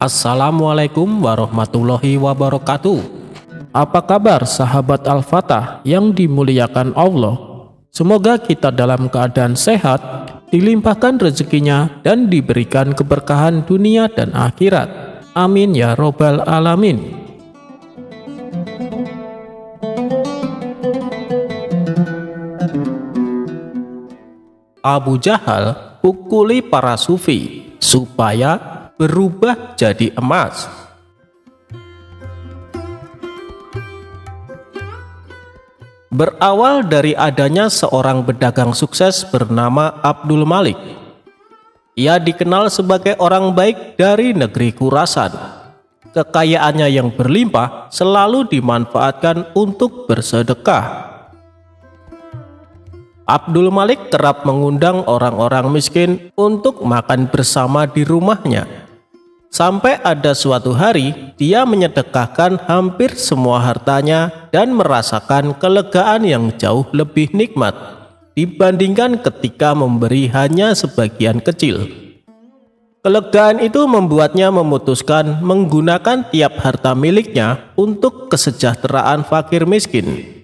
Assalamualaikum warahmatullahi wabarakatuh. Apa kabar sahabat Al-Fatah yang dimuliakan Allah? Semoga kita dalam keadaan sehat, dilimpahkan rezekinya dan diberikan keberkahan dunia dan akhirat. Amin ya robbal alamin. Abu Jahal pukuli para sufi supaya berubah jadi emas. Berawal dari adanya seorang pedagang sukses bernama Abdul Malik. Ia dikenal sebagai orang baik dari negeri Khurasan. Kekayaannya yang berlimpah selalu dimanfaatkan untuk bersedekah. Abdul Malik kerap mengundang orang-orang miskin untuk makan bersama di rumahnya. Sampai ada suatu hari, dia menyedekahkan hampir semua hartanya dan merasakan kelegaan yang jauh lebih nikmat dibandingkan ketika memberi hanya sebagian kecil. Kelegaan itu membuatnya memutuskan menggunakan tiap harta miliknya untuk kesejahteraan fakir miskin.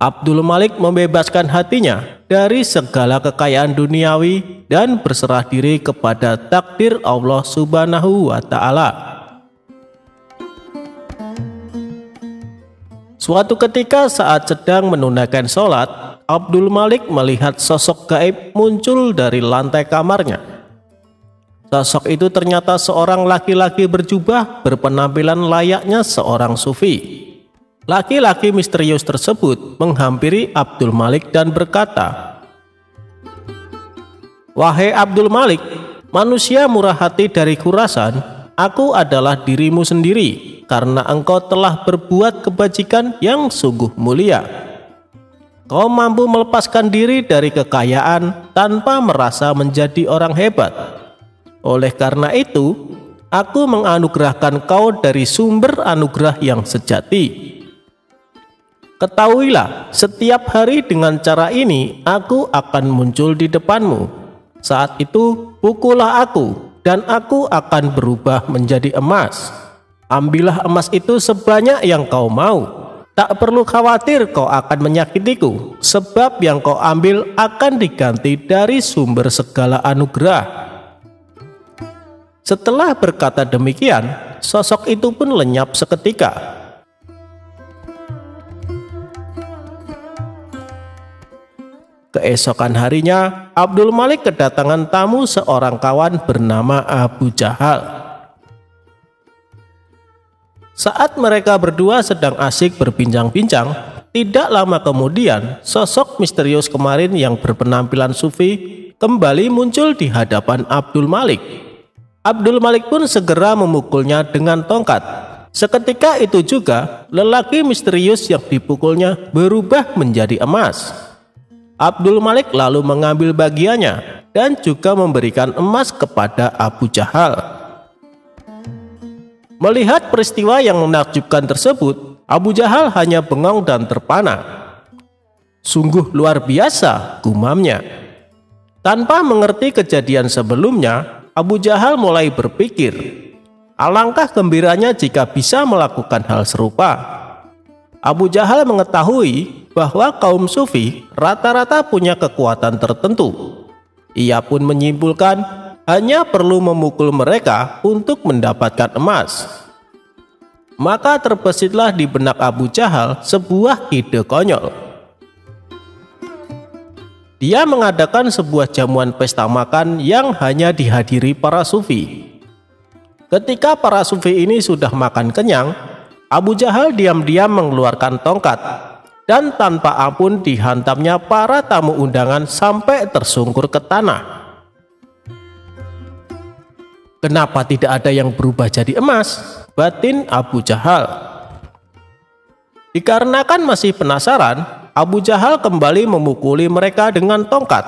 Abdul Malik membebaskan hatinya dari segala kekayaan duniawi dan berserah diri kepada takdir Allah Subhanahu wa Ta'ala. Suatu ketika saat sedang menunaikan sholat, Abdul Malik melihat sosok gaib muncul dari lantai kamarnya. Sosok itu ternyata seorang laki-laki berjubah berpenampilan layaknya seorang sufi. Laki-laki misterius tersebut menghampiri Abdul Malik dan berkata, "Wahai Abdul Malik, manusia murah hati dari Khurasan, aku adalah dirimu sendiri karena engkau telah berbuat kebajikan yang sungguh mulia. Kau mampu melepaskan diri dari kekayaan tanpa merasa menjadi orang hebat. Oleh karena itu, aku menganugerahkan kau dari sumber anugerah yang sejati. Ketahuilah, setiap hari dengan cara ini aku akan muncul di depanmu. Saat itu pukullah aku dan aku akan berubah menjadi emas. Ambillah emas itu sebanyak yang kau mau. Tak perlu khawatir kau akan menyakitiku, sebab yang kau ambil akan diganti dari sumber segala anugerah." Setelah berkata demikian, sosok itu pun lenyap seketika. Keesokan harinya, Abdul Malik kedatangan tamu seorang kawan bernama Abu Jahal. Saat mereka berdua sedang asik berbincang-bincang, tidak lama kemudian sosok misterius kemarin yang berpenampilan sufi kembali muncul di hadapan Abdul Malik. Abdul Malik pun segera memukulnya dengan tongkat. Seketika itu juga, lelaki misterius yang dipukulnya berubah menjadi emas. Abdul Malik lalu mengambil bagiannya dan juga memberikan emas kepada Abu Jahal. Melihat peristiwa yang menakjubkan tersebut, Abu Jahal hanya bengong dan terpana. "Sungguh luar biasa," gumamnya. Tanpa mengerti kejadian sebelumnya, Abu Jahal mulai berpikir, alangkah gembiranya jika bisa melakukan hal serupa. Abu Jahal mengetahui bahwa kaum sufi rata-rata punya kekuatan tertentu. Ia pun menyimpulkan hanya perlu memukul mereka untuk mendapatkan emas. Maka terbesitlah di benak Abu Jahal sebuah ide konyol. Dia mengadakan sebuah jamuan pesta makan yang hanya dihadiri para sufi. Ketika para sufi ini sudah makan kenyang, Abu Jahal diam-diam mengeluarkan tongkat dan tanpa ampun dihantamnya para tamu undangan sampai tersungkur ke tanah. "Kenapa tidak ada yang berubah jadi emas?" batin Abu Jahal. Dikarenakan masih penasaran, Abu Jahal kembali memukuli mereka dengan tongkat.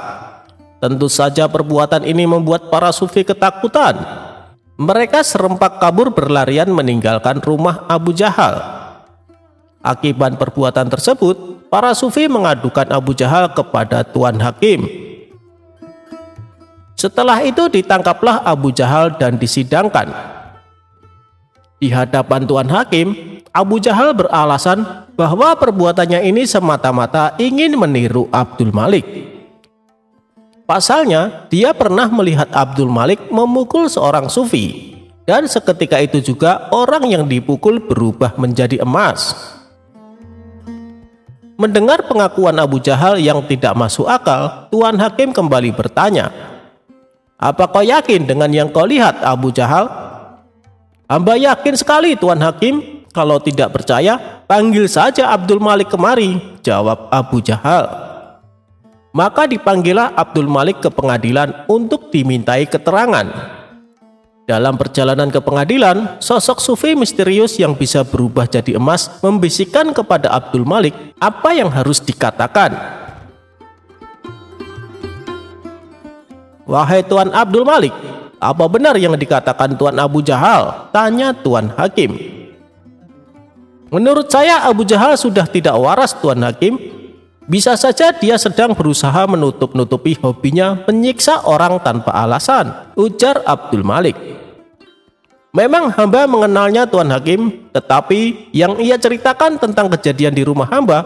Tentu saja perbuatan ini membuat para sufi ketakutan. Mereka serempak kabur berlarian meninggalkan rumah Abu Jahal. Akibat perbuatan tersebut, para sufi mengadukan Abu Jahal kepada Tuan Hakim. Setelah itu ditangkaplah Abu Jahal dan disidangkan. Di hadapan Tuan Hakim, Abu Jahal beralasan bahwa perbuatannya ini semata-mata ingin meniru Abdul Malik. Pasalnya, dia pernah melihat Abdul Malik memukul seorang sufi, dan seketika itu juga orang yang dipukul berubah menjadi emas. Mendengar pengakuan Abu Jahal yang tidak masuk akal, Tuan Hakim kembali bertanya, "Apa kau yakin dengan yang kau lihat, Abu Jahal?" "Hamba yakin sekali, Tuan Hakim. Kalau tidak percaya, panggil saja Abdul Malik kemari," jawab Abu Jahal. Maka dipanggillah Abdul Malik ke pengadilan untuk dimintai keterangan. Dalam perjalanan ke pengadilan, sosok sufi misterius yang bisa berubah jadi emas membisikkan kepada Abdul Malik apa yang harus dikatakan. "Wahai Tuan Abdul Malik, apa benar yang dikatakan Tuan Abu Jahal?" tanya Tuan Hakim. "Menurut saya Abu Jahal sudah tidak waras, Tuan Hakim. Bisa saja dia sedang berusaha menutup-nutupi hobinya menyiksa orang tanpa alasan," ujar Abdul Malik. "Memang hamba mengenalnya, Tuan Hakim, tetapi yang ia ceritakan tentang kejadian di rumah hamba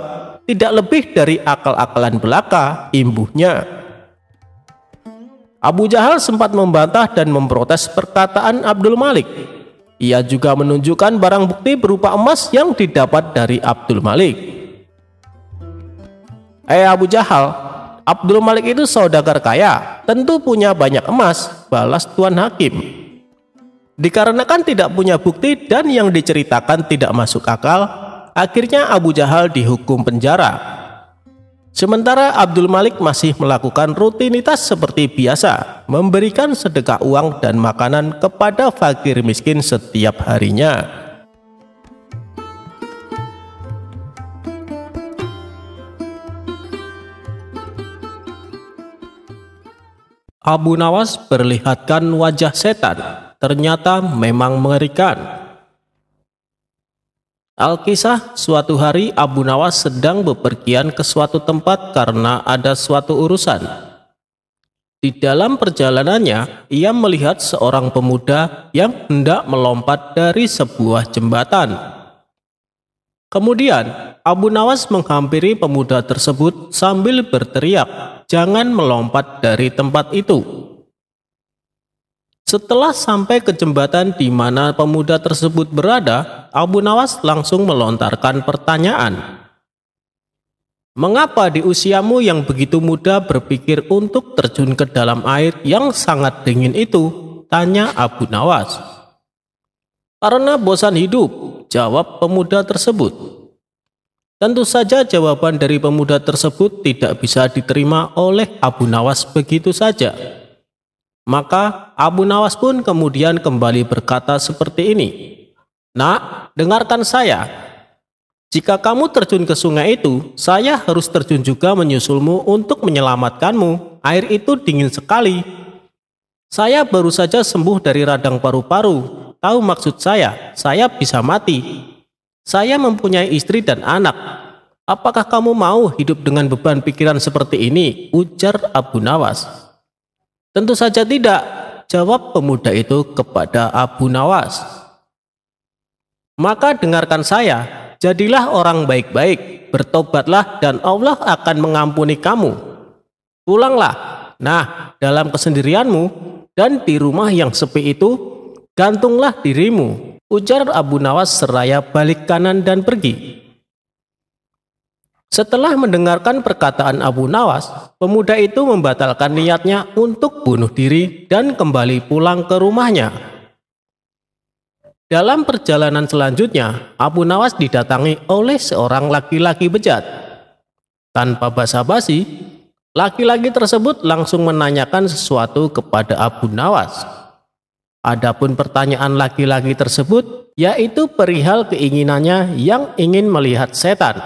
tidak lebih dari akal-akalan belaka," imbuhnya. Abu Jahal sempat membantah dan memprotes perkataan Abdul Malik. Ia juga menunjukkan barang bukti berupa emas yang didapat dari Abdul Malik. Abu Jahal, Abdul Malik itu saudagar kaya, tentu punya banyak emas," balas Tuan Hakim. Dikarenakan tidak punya bukti dan yang diceritakan tidak masuk akal, akhirnya Abu Jahal dihukum penjara. Sementara Abdul Malik masih melakukan rutinitas seperti biasa, memberikan sedekah uang dan makanan kepada fakir miskin setiap harinya. Abu Nawas perlihatkan wajah setan, ternyata memang mengerikan. Alkisah, suatu hari Abu Nawas sedang bepergian ke suatu tempat karena ada suatu urusan. Di dalam perjalanannya, ia melihat seorang pemuda yang hendak melompat dari sebuah jembatan. Kemudian, Abu Nawas menghampiri pemuda tersebut sambil berteriak, "Jangan melompat dari tempat itu." Setelah sampai ke jembatan di mana pemuda tersebut berada, Abu Nawas langsung melontarkan pertanyaan. "Mengapa di usiamu yang begitu muda berpikir untuk terjun ke dalam air yang sangat dingin itu?" tanya Abu Nawas. "Karena bosan hidup," jawab pemuda tersebut. Tentu saja jawaban dari pemuda tersebut tidak bisa diterima oleh Abu Nawas begitu saja. Maka Abu Nawas pun kemudian kembali berkata seperti ini, "Nak, dengarkan saya. Jika kamu terjun ke sungai itu, saya harus terjun juga menyusulmu untuk menyelamatkanmu. Air itu dingin sekali. Saya baru saja sembuh dari radang paru-paru. Tahu maksud saya bisa mati. Saya mempunyai istri dan anak. Apakah kamu mau hidup dengan beban pikiran seperti ini?" ujar Abu Nawas. "Tentu saja tidak," jawab pemuda itu kepada Abu Nawas. "Maka dengarkan saya, jadilah orang baik-baik, bertobatlah dan Allah akan mengampuni kamu. Pulanglah, nah dalam kesendirianmu dan di rumah yang sepi itu, gantunglah dirimu," ujar Abu Nawas seraya balik kanan dan pergi. Setelah mendengarkan perkataan Abu Nawas, pemuda itu membatalkan niatnya untuk bunuh diri dan kembali pulang ke rumahnya. Dalam perjalanan selanjutnya, Abu Nawas didatangi oleh seorang laki-laki bejat. Tanpa basa-basi, laki-laki tersebut langsung menanyakan sesuatu kepada Abu Nawas. Adapun pertanyaan laki-laki tersebut yaitu perihal keinginannya yang ingin melihat setan.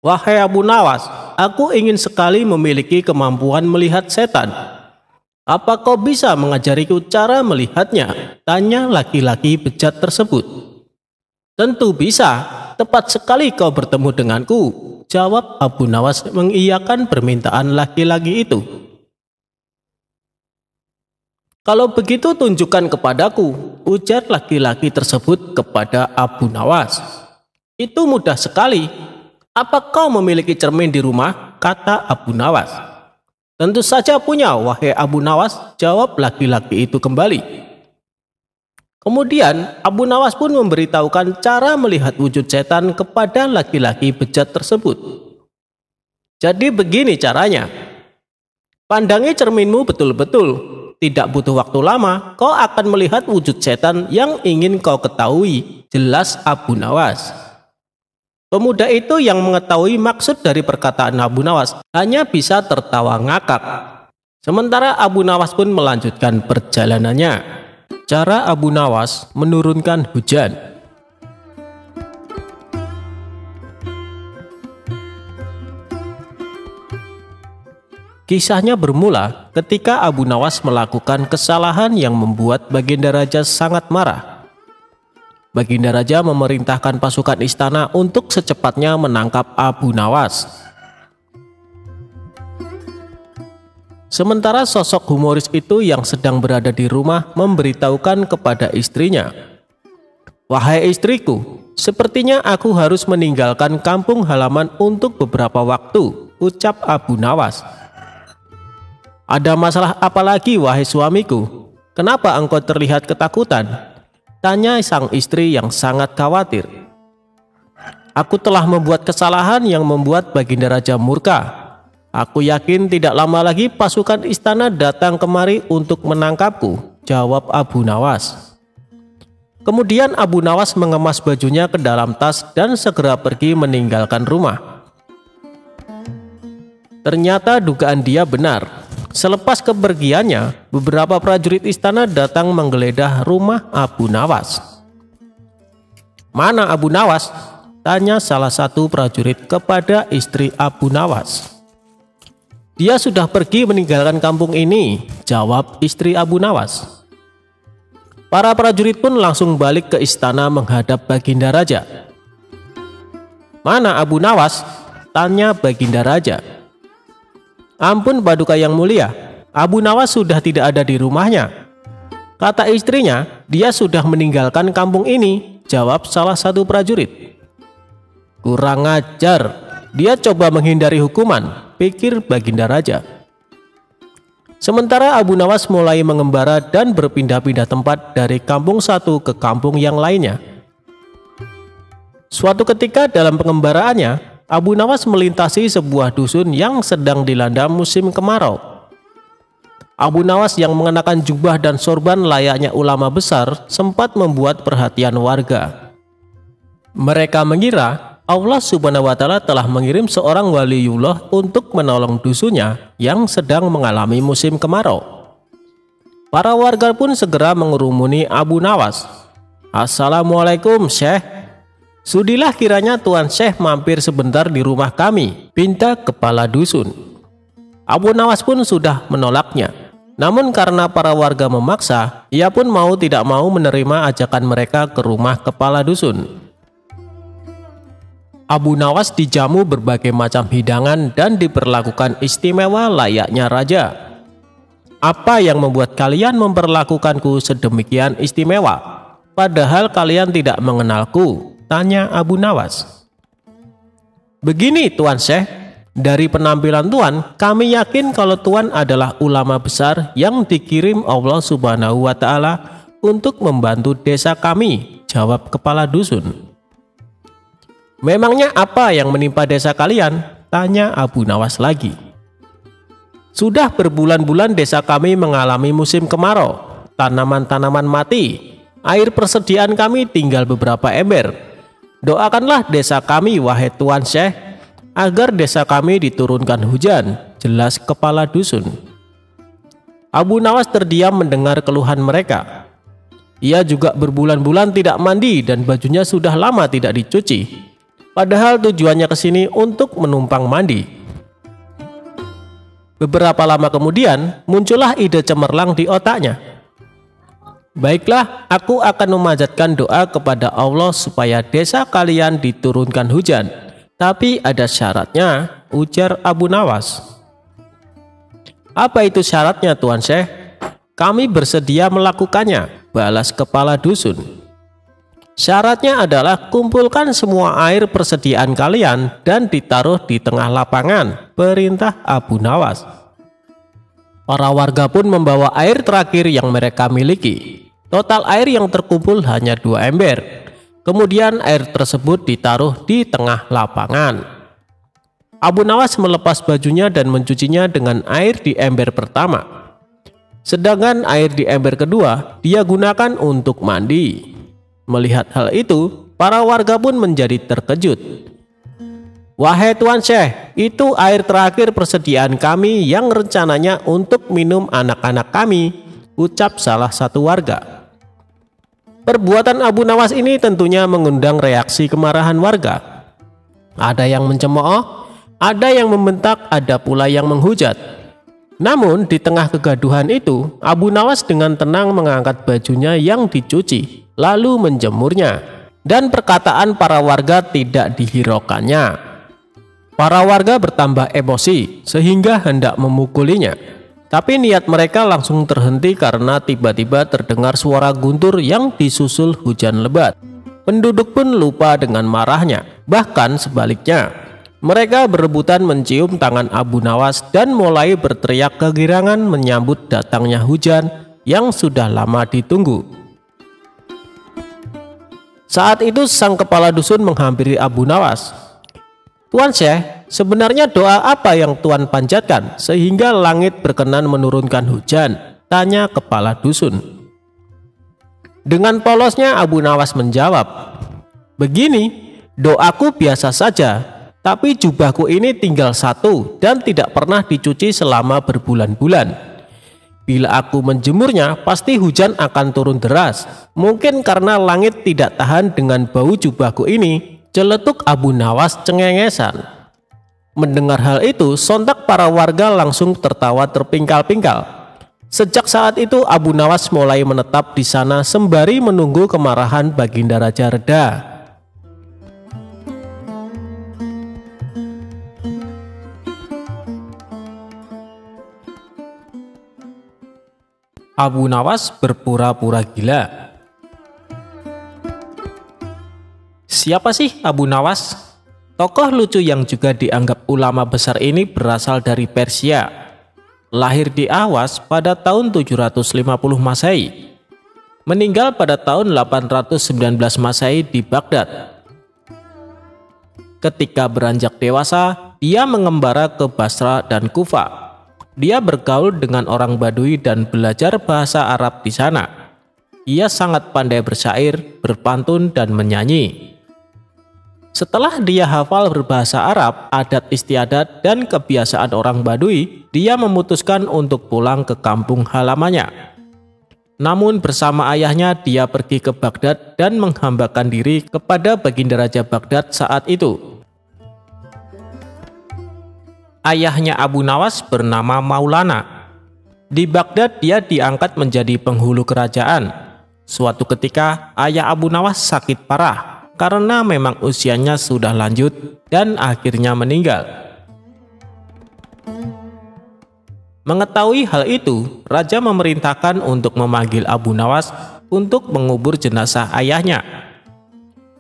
"Wahai Abu Nawas, aku ingin sekali memiliki kemampuan melihat setan. Apa kau bisa mengajariku cara melihatnya?" tanya laki-laki bejat tersebut. "Tentu bisa, tepat sekali kau bertemu denganku," jawab Abu Nawas mengiyakan permintaan laki-laki itu. "Kalau begitu tunjukkan kepadaku," ujar laki-laki tersebut kepada Abu Nawas. Itu mudah sekali. Apa kau memiliki cermin di rumah? Kata Abu Nawas. Tentu saja punya, wahai Abu Nawas, jawab laki-laki itu kembali. Kemudian Abu Nawas pun memberitahukan cara melihat wujud setan kepada laki-laki bejat tersebut. Jadi begini caranya. Pandangi cerminmu betul-betul. Tidak butuh waktu lama, kau akan melihat wujud setan yang ingin kau ketahui, jelas Abu Nawas. Pemuda itu yang mengetahui maksud dari perkataan Abu Nawas hanya bisa tertawa ngakak. Sementara Abu Nawas pun melanjutkan perjalanannya. Cara Abu Nawas menurunkan hujan. Kisahnya bermula ketika Abu Nawas melakukan kesalahan yang membuat Baginda Raja sangat marah. Baginda Raja memerintahkan pasukan istana untuk secepatnya menangkap Abu Nawas. Sementara sosok humoris itu yang sedang berada di rumah memberitahukan kepada istrinya, "Wahai istriku, sepertinya aku harus meninggalkan kampung halaman untuk beberapa waktu," ucap Abu Nawas. "Ada masalah apa lagi, wahai suamiku? Kenapa engkau terlihat ketakutan?" tanya sang istri yang sangat khawatir. "Aku telah membuat kesalahan yang membuat Baginda Raja murka. Aku yakin tidak lama lagi pasukan istana datang kemari untuk menangkapku," jawab Abu Nawas. Kemudian Abu Nawas mengemas bajunya ke dalam tas dan segera pergi meninggalkan rumah. Ternyata dugaan dia benar. Selepas kepergiannya, beberapa prajurit istana datang menggeledah rumah Abu Nawas. "Mana Abu Nawas?" tanya salah satu prajurit kepada istri Abu Nawas. "Dia sudah pergi meninggalkan kampung ini," jawab istri Abu Nawas. Para prajurit pun langsung balik ke istana menghadap Baginda Raja. "Mana Abu Nawas?" tanya Baginda Raja. "Ampun Paduka yang mulia, Abu Nawas sudah tidak ada di rumahnya," kata istrinya. "Dia sudah meninggalkan kampung ini," jawab salah satu prajurit. "Kurang ajar, dia coba menghindari hukuman," pikir Baginda Raja. Sementara Abu Nawas mulai mengembara dan berpindah-pindah tempat dari kampung satu ke kampung yang lainnya. Suatu ketika dalam pengembaraannya, Abu Nawas melintasi sebuah dusun yang sedang dilanda musim kemarau. Abu Nawas yang mengenakan jubah dan sorban layaknya ulama besar sempat membuat perhatian warga. Mereka mengira Allah Subhanahu wa Ta'ala telah mengirim seorang waliullah untuk menolong dusunnya yang sedang mengalami musim kemarau. Para warga pun segera mengerumuni Abu Nawas. "Assalamualaikum Syekh. Sudilah kiranya Tuan Syekh mampir sebentar di rumah kami," pinta kepala dusun. Abu Nawas pun sudah menolaknya. Namun karena para warga memaksa, ia pun mau tidak mau menerima ajakan mereka ke rumah kepala dusun. Abu Nawas dijamu berbagai macam hidangan dan diperlakukan istimewa layaknya raja. "Apa yang membuat kalian memperlakukanku sedemikian istimewa, padahal kalian tidak mengenalku?" tanya Abu Nawas. "Begini Tuan Syekh, dari penampilan Tuan, kami yakin kalau Tuan adalah ulama besar yang dikirim Allah Subhanahu wa Ta'ala untuk membantu desa kami," jawab kepala dusun. "Memangnya apa yang menimpa desa kalian?" tanya Abu Nawas lagi. "Sudah berbulan-bulan desa kami mengalami musim kemarau, tanaman-tanaman mati, air persediaan kami tinggal beberapa ember. Doakanlah desa kami, wahai Tuan Syekh, agar desa kami diturunkan hujan," jelas kepala dusun. Abu Nawas terdiam mendengar keluhan mereka. Ia juga berbulan-bulan tidak mandi dan bajunya sudah lama tidak dicuci. Padahal tujuannya ke sini untuk menumpang mandi. Beberapa lama kemudian muncullah ide cemerlang di otaknya. "Baiklah, aku akan memanjatkan doa kepada Allah supaya desa kalian diturunkan hujan. Tapi ada syaratnya," ujar Abu Nawas. "Apa itu syaratnya Tuan Syekh?" "Kami bersedia melakukannya, balas kepala dusun. Syaratnya adalah kumpulkan semua air persediaan kalian dan ditaruh di tengah lapangan, perintah Abu Nawas. Para warga pun membawa air terakhir yang mereka miliki. Total air yang terkumpul hanya 2 ember. Kemudian air tersebut ditaruh di tengah lapangan. Abu Nawas melepas bajunya dan mencucinya dengan air di ember pertama. Sedangkan air di ember kedua dia gunakan untuk mandi. Melihat hal itu, para warga pun menjadi terkejut. "Wahai Tuan Syekh, itu air terakhir persediaan kami yang rencananya untuk minum anak-anak kami," ucap salah satu warga. Perbuatan Abu Nawas ini tentunya mengundang reaksi kemarahan warga. Ada yang mencemooh, ada yang membentak, ada pula yang menghujat. Namun di tengah kegaduhan itu, Abu Nawas dengan tenang mengangkat bajunya yang dicuci, lalu menjemurnya, dan perkataan para warga tidak dihiraukannya. Para warga bertambah emosi sehingga hendak memukulinya. Tapi niat mereka langsung terhenti karena tiba-tiba terdengar suara guntur yang disusul hujan lebat. Penduduk pun lupa dengan marahnya, bahkan sebaliknya. Mereka berebutan mencium tangan Abu Nawas dan mulai berteriak kegirangan menyambut datangnya hujan yang sudah lama ditunggu. Saat itu sang kepala dusun menghampiri Abu Nawas. "Tuan Syekh, sebenarnya doa apa yang Tuan panjatkan sehingga langit berkenan menurunkan hujan?" tanya kepala dusun. Dengan polosnya Abu Nawas menjawab, "Begini, doaku biasa saja. Tapi jubahku ini tinggal satu dan tidak pernah dicuci selama berbulan-bulan. Bila aku menjemurnya, pasti hujan akan turun deras. Mungkin karena langit tidak tahan dengan bau jubahku ini," celetuk Abu Nawas cengengesan. Mendengar hal itu, sontak para warga langsung tertawa terpingkal-pingkal. Sejak saat itu Abu Nawas mulai menetap di sana sembari menunggu kemarahan Baginda Raja reda. Abu Nawas berpura-pura gila. Siapa sih Abu Nawas? Tokoh lucu yang juga dianggap ulama besar ini berasal dari Persia. Lahir di Ahwas pada tahun 750 Masehi. Meninggal pada tahun 819 Masehi di Baghdad. Ketika beranjak dewasa, dia mengembara ke Basra dan Kufa. Dia bergaul dengan orang Badui dan belajar bahasa Arab di sana. Ia sangat pandai bersyair, berpantun, dan menyanyi. Setelah dia hafal berbahasa Arab, adat istiadat, dan kebiasaan orang Badui, dia memutuskan untuk pulang ke kampung halamannya. Namun bersama ayahnya dia pergi ke Baghdad dan menghambakan diri kepada Baginda Raja Baghdad saat itu. Ayahnya Abu Nawas bernama Maulana. Di Baghdad dia diangkat menjadi penghulu kerajaan. Suatu ketika ayah Abu Nawas sakit parah karena memang usianya sudah lanjut dan akhirnya meninggal. Mengetahui hal itu, raja memerintahkan untuk memanggil Abu Nawas untuk mengubur jenazah ayahnya.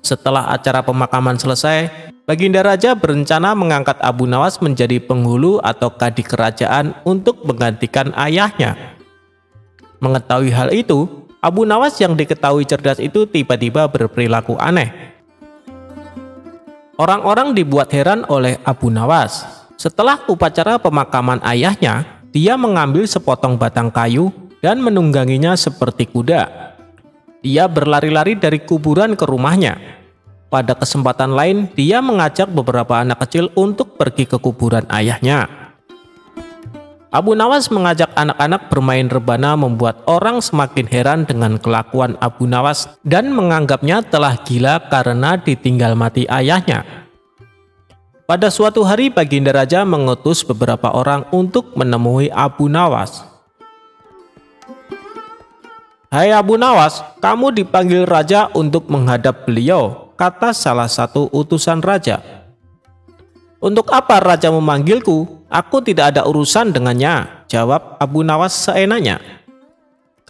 Setelah acara pemakaman selesai, Baginda Raja berencana mengangkat Abu Nawas menjadi penghulu atau kadi kerajaan untuk menggantikan ayahnya. Mengetahui hal itu, Abu Nawas yang diketahui cerdas itu tiba-tiba berperilaku aneh. Orang-orang dibuat heran oleh Abu Nawas. Setelah upacara pemakaman ayahnya, dia mengambil sepotong batang kayu dan menungganginya seperti kuda. Dia berlari-lari dari kuburan ke rumahnya. Pada kesempatan lain, dia mengajak beberapa anak kecil untuk pergi ke kuburan ayahnya. Abu Nawas mengajak anak-anak bermain rebana membuat orang semakin heran dengan kelakuan Abu Nawas dan menganggapnya telah gila karena ditinggal mati ayahnya. Pada suatu hari Baginda Raja mengutus beberapa orang untuk menemui Abu Nawas. "Hai Abu Nawas, kamu dipanggil Raja untuk menghadap beliau," kata salah satu utusan raja. "Untuk apa raja memanggilku? Aku tidak ada urusan dengannya," jawab Abu Nawas seenaknya.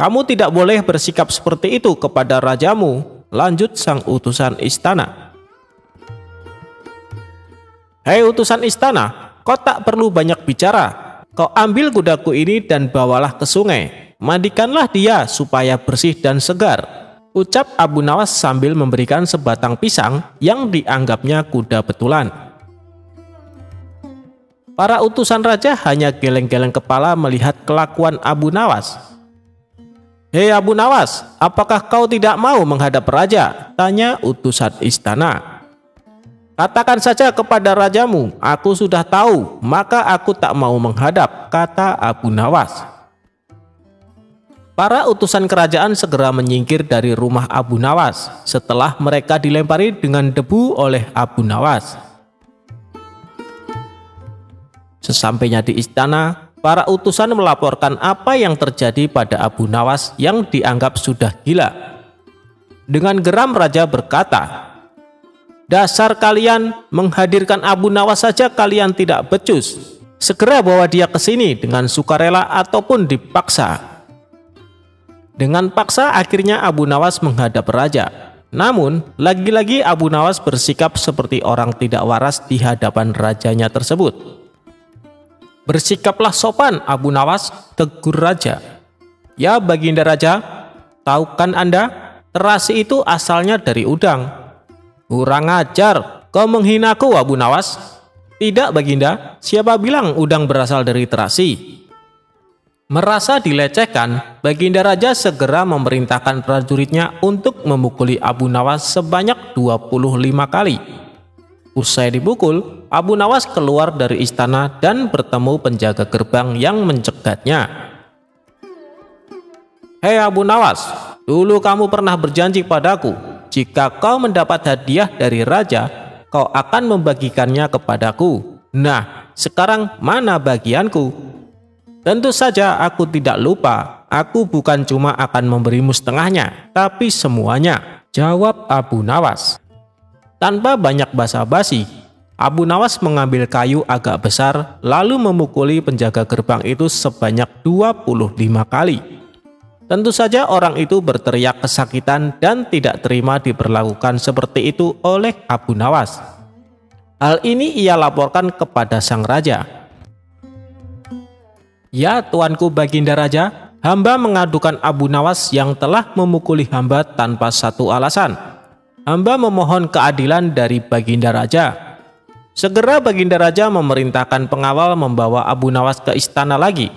Kamu tidak boleh bersikap seperti itu kepada rajamu, lanjut sang utusan istana. Hei utusan istana, kau tak perlu banyak bicara. Kau ambil kudaku ini dan bawalah ke sungai. Mandikanlah dia supaya bersih dan segar, ucap Abu Nawas sambil memberikan sebatang pisang yang dianggapnya kuda betulan. Para utusan raja hanya geleng-geleng kepala melihat kelakuan Abu Nawas. Hei Abu Nawas, apakah kau tidak mau menghadap raja? Tanya utusan istana. Katakan saja kepada rajamu, aku sudah tahu, maka aku tak mau menghadap, kata Abu Nawas. Para utusan kerajaan segera menyingkir dari rumah Abu Nawas setelah mereka dilempari dengan debu oleh Abu Nawas. Sesampainya di istana, para utusan melaporkan apa yang terjadi pada Abu Nawas yang dianggap sudah gila. Dengan geram raja berkata, "Dasar kalian, menghadirkan Abu Nawas saja kalian tidak becus. Segera bawa dia ke sini dengan sukarela ataupun dipaksa." Dengan paksa akhirnya Abu Nawas menghadap raja. Namun, lagi-lagi Abu Nawas bersikap seperti orang tidak waras di hadapan rajanya tersebut. Bersikaplah sopan Abu Nawas, tegur raja. Ya baginda raja, tahu kan Anda, terasi itu asalnya dari udang. Kurang ajar, kau menghinaku Abu Nawas. Tidak baginda, siapa bilang udang berasal dari terasi? Merasa dilecehkan, baginda raja segera memerintahkan prajuritnya untuk memukuli Abu Nawas sebanyak 25 kali. Usai dipukul, Abu Nawas keluar dari istana dan bertemu penjaga gerbang yang mencegatnya. Hei Abu Nawas, dulu kamu pernah berjanji padaku, jika kau mendapat hadiah dari raja, kau akan membagikannya kepadaku. Nah, sekarang mana bagianku? Tentu saja aku tidak lupa, aku bukan cuma akan memberimu setengahnya, tapi semuanya, jawab Abu Nawas. Tanpa banyak basa-basi, Abu Nawas mengambil kayu agak besar lalu memukuli penjaga gerbang itu sebanyak 25 kali. Tentu saja orang itu berteriak kesakitan dan tidak terima diperlakukan seperti itu oleh Abu Nawas. Hal ini ia laporkan kepada sang raja. Ya tuanku baginda raja, hamba mengadukan Abu Nawas yang telah memukuli hamba tanpa satu alasan. Hamba memohon keadilan dari baginda raja. Segera baginda raja memerintahkan pengawal membawa Abu Nawas ke istana lagi.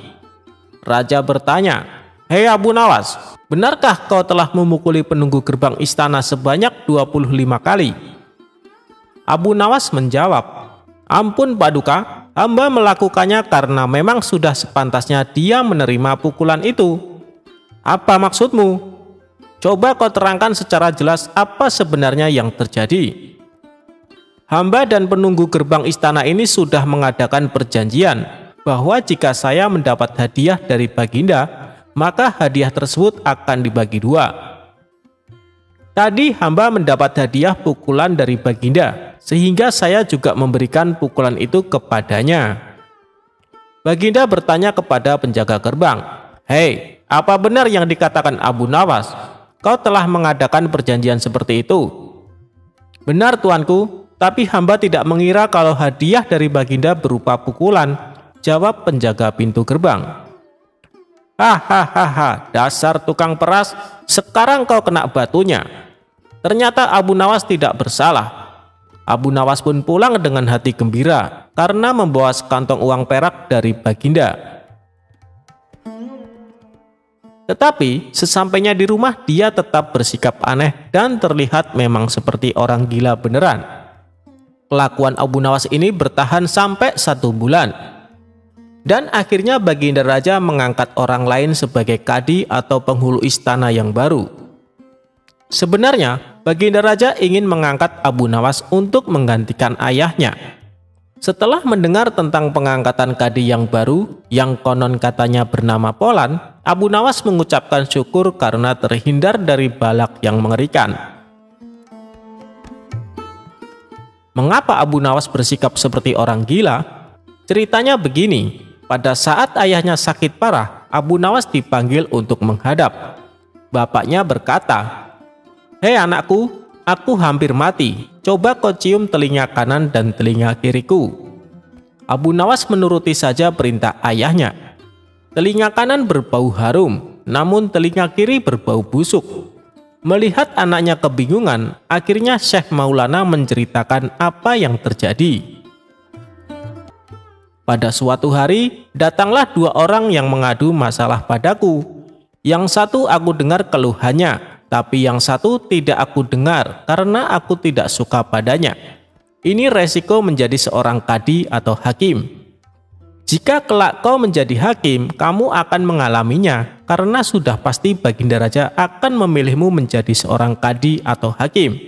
Raja bertanya, "Hei Abu Nawas, benarkah kau telah memukuli penunggu gerbang istana sebanyak 25 kali?" Abu Nawas menjawab, "Ampun Paduka, hamba melakukannya karena memang sudah sepantasnya dia menerima pukulan itu." "Apa maksudmu? Coba kau terangkan secara jelas apa sebenarnya yang terjadi." Hamba dan penunggu gerbang istana ini sudah mengadakan perjanjian bahwa jika saya mendapat hadiah dari baginda, maka hadiah tersebut akan dibagi dua. Tadi hamba mendapat hadiah pukulan dari baginda, sehingga saya juga memberikan pukulan itu kepadanya. Baginda bertanya kepada penjaga gerbang, "Hei, apa benar yang dikatakan Abu Nawas? Kau telah mengadakan perjanjian seperti itu?" "Benar tuanku, tapi hamba tidak mengira kalau hadiah dari baginda berupa pukulan," jawab penjaga pintu gerbang. "Hahaha, dasar tukang peras, sekarang kau kena batunya." Ternyata Abu Nawas tidak bersalah. Abu Nawas pun pulang dengan hati gembira karena membawa sekantong uang perak dari baginda. Tetapi sesampainya di rumah dia tetap bersikap aneh dan terlihat memang seperti orang gila beneran. Kelakuan Abu Nawas ini bertahan sampai 1 bulan. Dan akhirnya baginda raja mengangkat orang lain sebagai kadi atau penghulu istana yang baru. Sebenarnya baginda raja ingin mengangkat Abu Nawas untuk menggantikan ayahnya. Setelah mendengar tentang pengangkatan kadi yang baru, yang konon katanya bernama Polan, Abu Nawas mengucapkan syukur karena terhindar dari balak yang mengerikan. Mengapa Abu Nawas bersikap seperti orang gila? Ceritanya begini, pada saat ayahnya sakit parah, Abu Nawas dipanggil untuk menghadap. Bapaknya berkata, "Hei anakku, aku hampir mati. Coba kau cium telinga kanan dan telinga kiriku." Abu Nawas menuruti saja perintah ayahnya. Telinga kanan berbau harum, namun telinga kiri berbau busuk. Melihat anaknya kebingungan, akhirnya Syekh Maulana menceritakan apa yang terjadi. Pada suatu hari, datanglah dua orang yang mengadu masalah padaku. Yang satu aku dengar keluhannya, tapi yang satu tidak aku dengar karena aku tidak suka padanya. Ini resiko menjadi seorang kadi atau hakim. Jika kelak kau menjadi hakim, kamu akan mengalaminya karena sudah pasti Baginda Raja akan memilihmu menjadi seorang kadi atau hakim.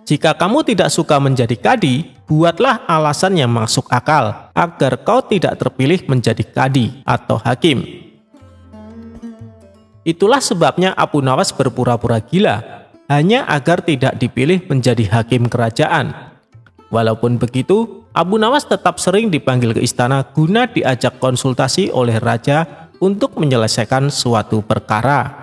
Jika kamu tidak suka menjadi kadi, buatlah alasan yang masuk akal agar kau tidak terpilih menjadi kadi atau hakim. Itulah sebabnya Abu Nawas berpura-pura gila, hanya agar tidak dipilih menjadi hakim kerajaan. Walaupun begitu, Abu Nawas tetap sering dipanggil ke istana guna diajak konsultasi oleh raja untuk menyelesaikan suatu perkara.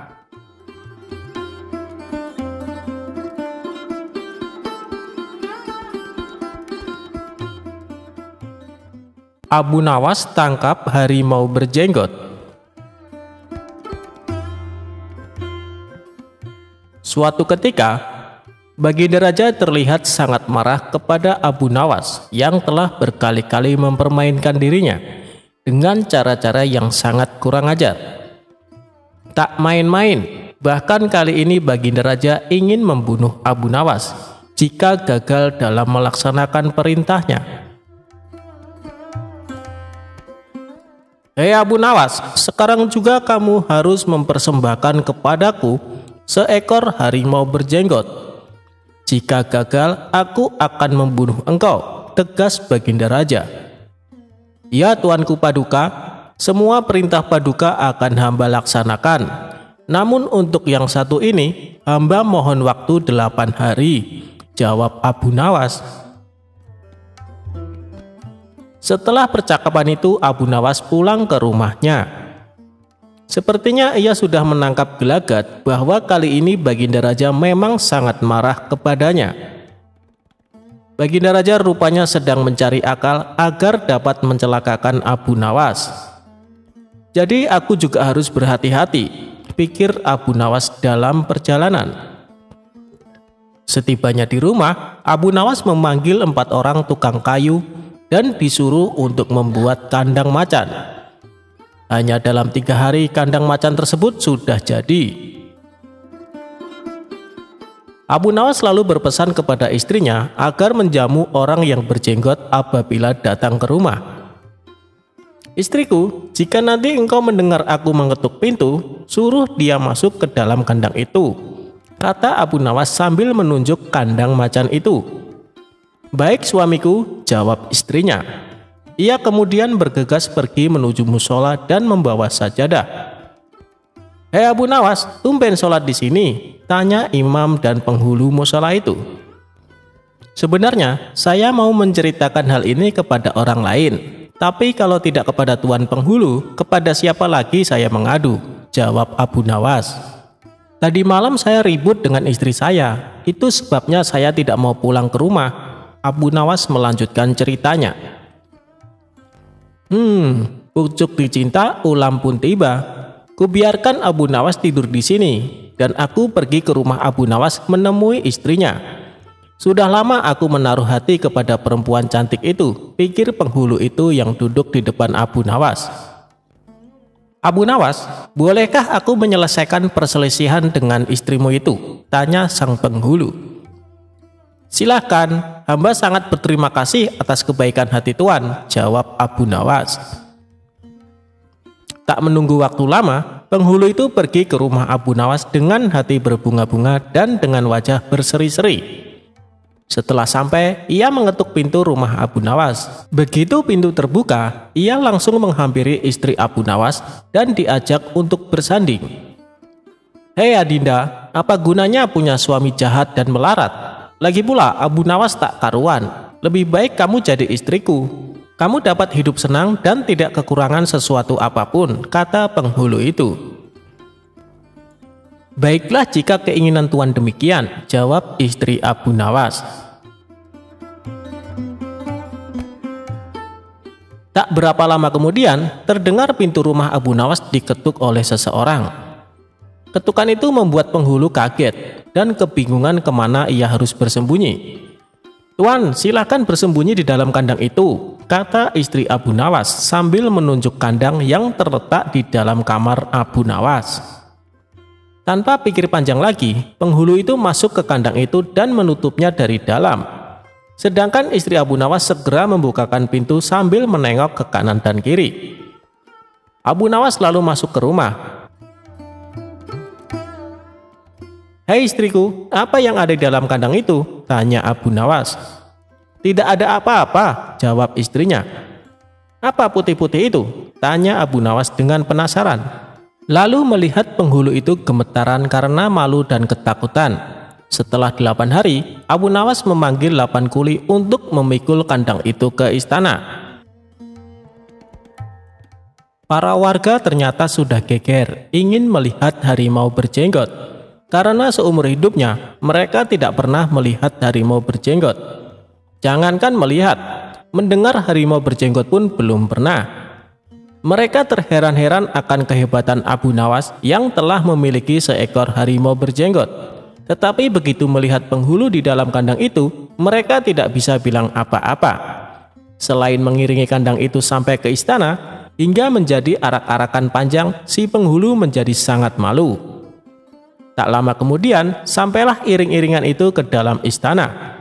Abu Nawas tangkap harimau berjenggot. Suatu ketika, Baginda Raja terlihat sangat marah kepada Abu Nawas yang telah berkali-kali mempermainkan dirinya dengan cara-cara yang sangat kurang ajar. Tak main-main, bahkan kali ini Baginda Raja ingin membunuh Abu Nawas jika gagal dalam melaksanakan perintahnya. "Hei Abu Nawas, sekarang juga kamu harus mempersembahkan kepadaku seekor harimau berjenggot. Jika gagal, aku akan membunuh engkau," tegas Baginda Raja. "Ya Tuanku Paduka, semua perintah Paduka akan hamba laksanakan. Namun untuk yang satu ini, hamba mohon waktu 8 hari, jawab Abu Nawas. Setelah percakapan itu, Abu Nawas pulang ke rumahnya. Sepertinya ia sudah menangkap gelagat bahwa kali ini Baginda Raja memang sangat marah kepadanya. Baginda Raja rupanya sedang mencari akal agar dapat mencelakakan Abu Nawas. "Jadi aku juga harus berhati-hati," pikir Abu Nawas dalam perjalanan. Setibanya di rumah, Abu Nawas memanggil 4 orang tukang kayu dan disuruh untuk membuat kandang macan. Hanya dalam 3 hari kandang macan tersebut sudah jadi. Abu Nawas lalu berpesan kepada istrinya agar menjamu orang yang berjenggot apabila datang ke rumah. "Istriku, jika nanti engkau mendengar aku mengetuk pintu, suruh dia masuk ke dalam kandang itu," kata Abu Nawas sambil menunjuk kandang macan itu. "Baik suamiku," jawab istrinya. Ia kemudian bergegas pergi menuju musola dan membawa sajadah. "Hei Abu Nawas, tumben sholat di sini?" tanya imam dan penghulu musola itu. "Sebenarnya saya mau menceritakan hal ini kepada orang lain, tapi kalau tidak kepada tuan penghulu, kepada siapa lagi saya mengadu?" jawab Abu Nawas. "Tadi malam saya ribut dengan istri saya, itu sebabnya saya tidak mau pulang ke rumah." Abu Nawas melanjutkan ceritanya. Pucuk dicinta, ulam pun tiba. Kubiarkan Abu Nawas tidur di sini, dan aku pergi ke rumah Abu Nawas menemui istrinya. Sudah lama aku menaruh hati kepada perempuan cantik itu, pikir penghulu itu yang duduk di depan Abu Nawas. "Abu Nawas, bolehkah aku menyelesaikan perselisihan dengan istrimu itu?" tanya sang penghulu. "Silahkan, hamba sangat berterima kasih atas kebaikan hati tuan," jawab Abu Nawas. Tak menunggu waktu lama, penghulu itu pergi ke rumah Abu Nawas dengan hati berbunga-bunga dan dengan wajah berseri-seri. Setelah sampai, ia mengetuk pintu rumah Abu Nawas. Begitu pintu terbuka, ia langsung menghampiri istri Abu Nawas dan diajak untuk bersanding. "Hei Adinda, apa gunanya punya suami jahat dan melarat? Lagi pula Abu Nawas tak karuan, lebih baik kamu jadi istriku," Kamu dapat hidup senang dan tidak kekurangan sesuatu apapun, kata penghulu itu. Baiklah jika keinginan Tuan demikian, jawab istri Abu Nawas. Tak berapa lama kemudian, terdengar pintu rumah Abu Nawas diketuk oleh seseorang. Ketukan itu membuat penghulu kaget dan kebingungan kemana ia harus bersembunyi. Tuan, silakan bersembunyi di dalam kandang itu, kata istri Abu Nawas sambil menunjuk kandang yang terletak di dalam kamar Abu Nawas. Tanpa pikir panjang lagi, penghulu itu masuk ke kandang itu dan menutupnya dari dalam. Sedangkan istri Abu Nawas segera membukakan pintu sambil menengok ke kanan dan kiri. Abu Nawas lalu masuk ke rumah. "Hei istriku, apa yang ada di dalam kandang itu?" tanya Abu Nawas. "Tidak ada apa-apa," jawab istrinya. "Apa putih-putih itu?" tanya Abu Nawas dengan penasaran. Lalu melihat penghulu itu gemetaran karena malu dan ketakutan. Setelah 8 hari, Abu Nawas memanggil 8 kuli untuk memikul kandang itu ke istana. Para warga ternyata sudah geger ingin melihat harimau berjenggot. Karena seumur hidupnya, mereka tidak pernah melihat harimau berjenggot. Jangankan melihat, mendengar harimau berjenggot pun belum pernah. Mereka terheran-heran akan kehebatan Abu Nawas yang telah memiliki seekor harimau berjenggot. Tetapi begitu melihat penghulu di dalam kandang itu, mereka tidak bisa bilang apa-apa. Selain mengiringi kandang itu sampai ke istana, hingga menjadi arak-arakan panjang, si penghulu menjadi sangat malu. Tak lama kemudian, sampailah iring-iringan itu ke dalam istana.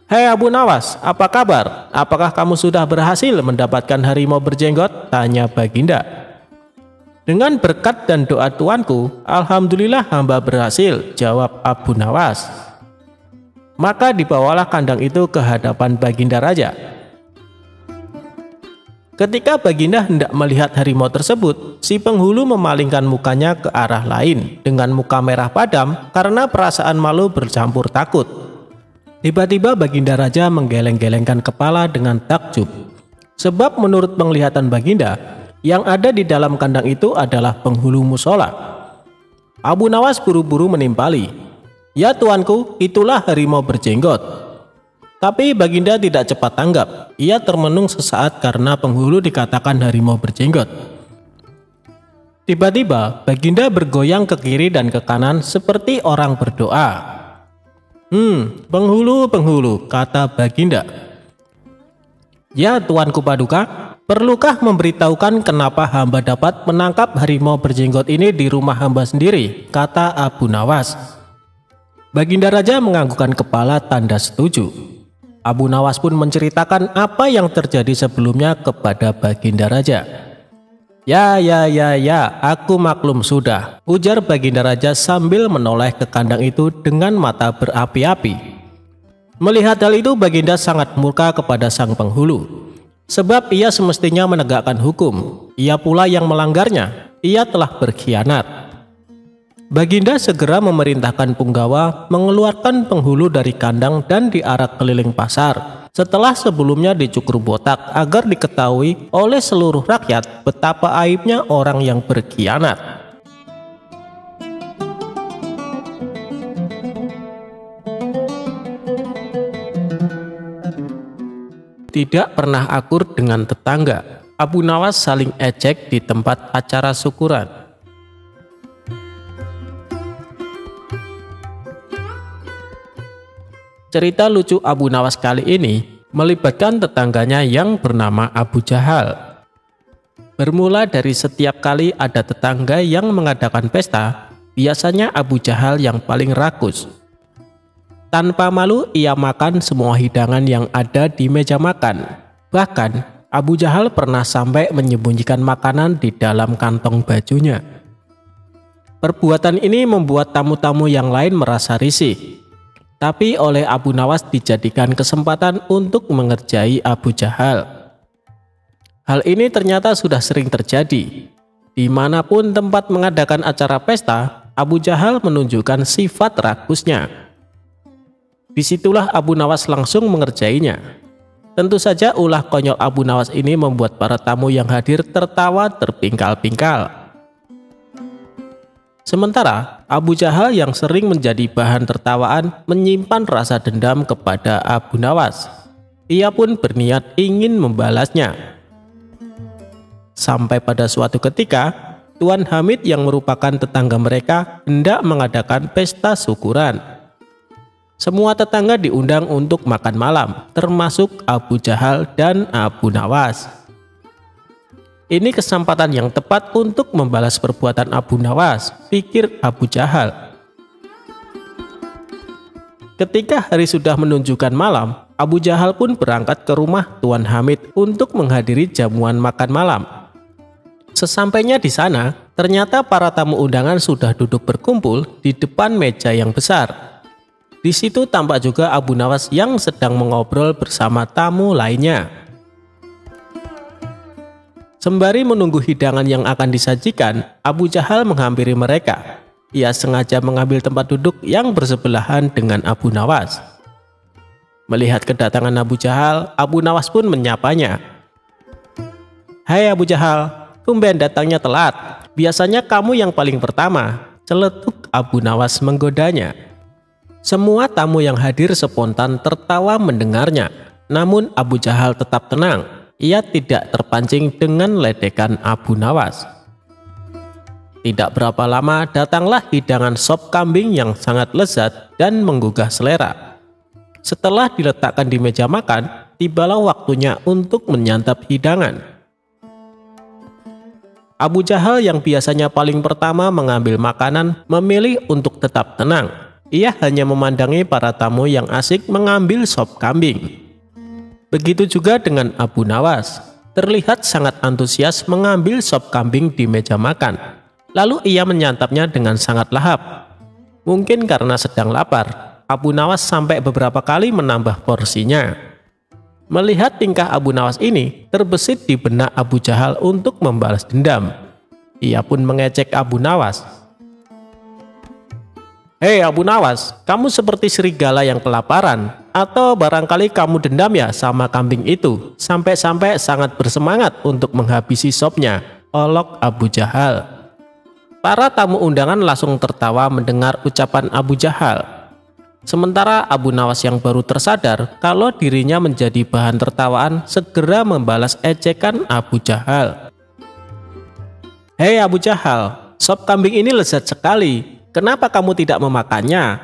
"Hei Abu Nawas, apa kabar? Apakah kamu sudah berhasil mendapatkan harimau berjenggot?" tanya Baginda. "Dengan berkat dan doa tuanku, alhamdulillah hamba berhasil," jawab Abu Nawas. Maka dibawalah kandang itu ke hadapan Baginda Raja. Ketika Baginda hendak melihat harimau tersebut, si penghulu memalingkan mukanya ke arah lain dengan muka merah padam karena perasaan malu bercampur takut. Tiba-tiba Baginda Raja menggeleng-gelengkan kepala dengan takjub. Sebab menurut penglihatan Baginda, yang ada di dalam kandang itu adalah penghulu musola. Abu Nawas buru-buru menimpali. "Ya tuanku, itulah harimau berjenggot." Tapi Baginda tidak cepat tanggap. Ia termenung sesaat karena penghulu dikatakan harimau berjenggot. Tiba-tiba Baginda bergoyang ke kiri dan ke kanan seperti orang berdoa. Penghulu, kata Baginda. "Ya tuanku Paduka, perlukah memberitahukan kenapa hamba dapat menangkap harimau berjenggot ini di rumah hamba sendiri?" kata Abu Nawas. Baginda Raja menganggukkan kepala tanda setuju. Abu Nawas pun menceritakan apa yang terjadi sebelumnya kepada Baginda Raja. Ya, aku maklum sudah," ujar Baginda Raja sambil menoleh ke kandang itu dengan mata berapi-api. Melihat hal itu, Baginda sangat murka kepada sang penghulu. Sebab ia semestinya menegakkan hukum, ia pula yang melanggarnya, ia telah berkhianat. Baginda segera memerintahkan punggawa mengeluarkan penghulu dari kandang dan diarak keliling pasar, setelah sebelumnya dicukur botak agar diketahui oleh seluruh rakyat betapa aibnya orang yang berkhianat. Tidak pernah akur dengan tetangga, Abu Nawas saling ejek di tempat acara syukuran. Cerita lucu Abu Nawas kali ini melibatkan tetangganya yang bernama Abu Jahal. Bermula dari setiap kali ada tetangga yang mengadakan pesta, biasanya Abu Jahal yang paling rakus. Tanpa malu ia makan semua hidangan yang ada di meja makan. Bahkan Abu Jahal pernah sampai menyembunyikan makanan di dalam kantong bajunya. Perbuatan ini membuat tamu-tamu yang lain merasa risih. Tapi oleh Abu Nawas dijadikan kesempatan untuk mengerjai Abu Jahal. Hal ini ternyata sudah sering terjadi. Dimanapun tempat mengadakan acara pesta, Abu Jahal menunjukkan sifat rakusnya. Disitulah Abu Nawas langsung mengerjainya. Tentu saja ulah konyol Abu Nawas ini membuat para tamu yang hadir tertawa terpingkal-pingkal. Sementara Abu Jahal yang sering menjadi bahan tertawaan menyimpan rasa dendam kepada Abu Nawas. Ia pun berniat ingin membalasnya. Sampai pada suatu ketika, Tuan Hamid yang merupakan tetangga mereka hendak mengadakan pesta syukuran. Semua tetangga diundang untuk makan malam, termasuk Abu Jahal dan Abu Nawas. Ini kesempatan yang tepat untuk membalas perbuatan Abu Nawas, pikir Abu Jahal. Ketika hari sudah menunjukkan malam, Abu Jahal pun berangkat ke rumah Tuan Hamid untuk menghadiri jamuan makan malam. Sesampainya di sana, ternyata para tamu undangan sudah duduk berkumpul di depan meja yang besar. Di situ tampak juga Abu Nawas yang sedang mengobrol bersama tamu lainnya. Sembari menunggu hidangan yang akan disajikan, Abu Jahal menghampiri mereka. Ia sengaja mengambil tempat duduk yang bersebelahan dengan Abu Nawas. Melihat kedatangan Abu Jahal, Abu Nawas pun menyapanya. "Hai Abu Jahal, tumben datangnya telat. Biasanya kamu yang paling pertama," celetuk Abu Nawas menggodanya. Semua tamu yang hadir spontan tertawa mendengarnya. Namun Abu Jahal tetap tenang. Ia tidak terpancing dengan ledekan Abu Nawas. Tidak berapa lama datanglah hidangan sop kambing yang sangat lezat dan menggugah selera. Setelah diletakkan di meja makan, tibalah waktunya untuk menyantap hidangan. Abu Jahal yang biasanya paling pertama mengambil makanan memilih untuk tetap tenang. Ia hanya memandangi para tamu yang asik mengambil sop kambing. Begitu juga dengan Abu Nawas, terlihat sangat antusias mengambil sop kambing di meja makan. Lalu ia menyantapnya dengan sangat lahap. Mungkin karena sedang lapar, Abu Nawas sampai beberapa kali menambah porsinya. Melihat tingkah Abu Nawas ini, terbesit di benak Abu Jahal untuk membalas dendam. Ia pun mengejek Abu Nawas. "Hei Abu Nawas, kamu seperti serigala yang kelaparan. Atau barangkali kamu dendam ya sama kambing itu, sampai-sampai sangat bersemangat untuk menghabisi sopnya," olok Abu Jahal. Para tamu undangan langsung tertawa mendengar ucapan Abu Jahal. Sementara Abu Nawas yang baru tersadar kalau dirinya menjadi bahan tertawaan segera membalas ejekan Abu Jahal. "Hei Abu Jahal, sop kambing ini lezat sekali. Kenapa kamu tidak memakannya?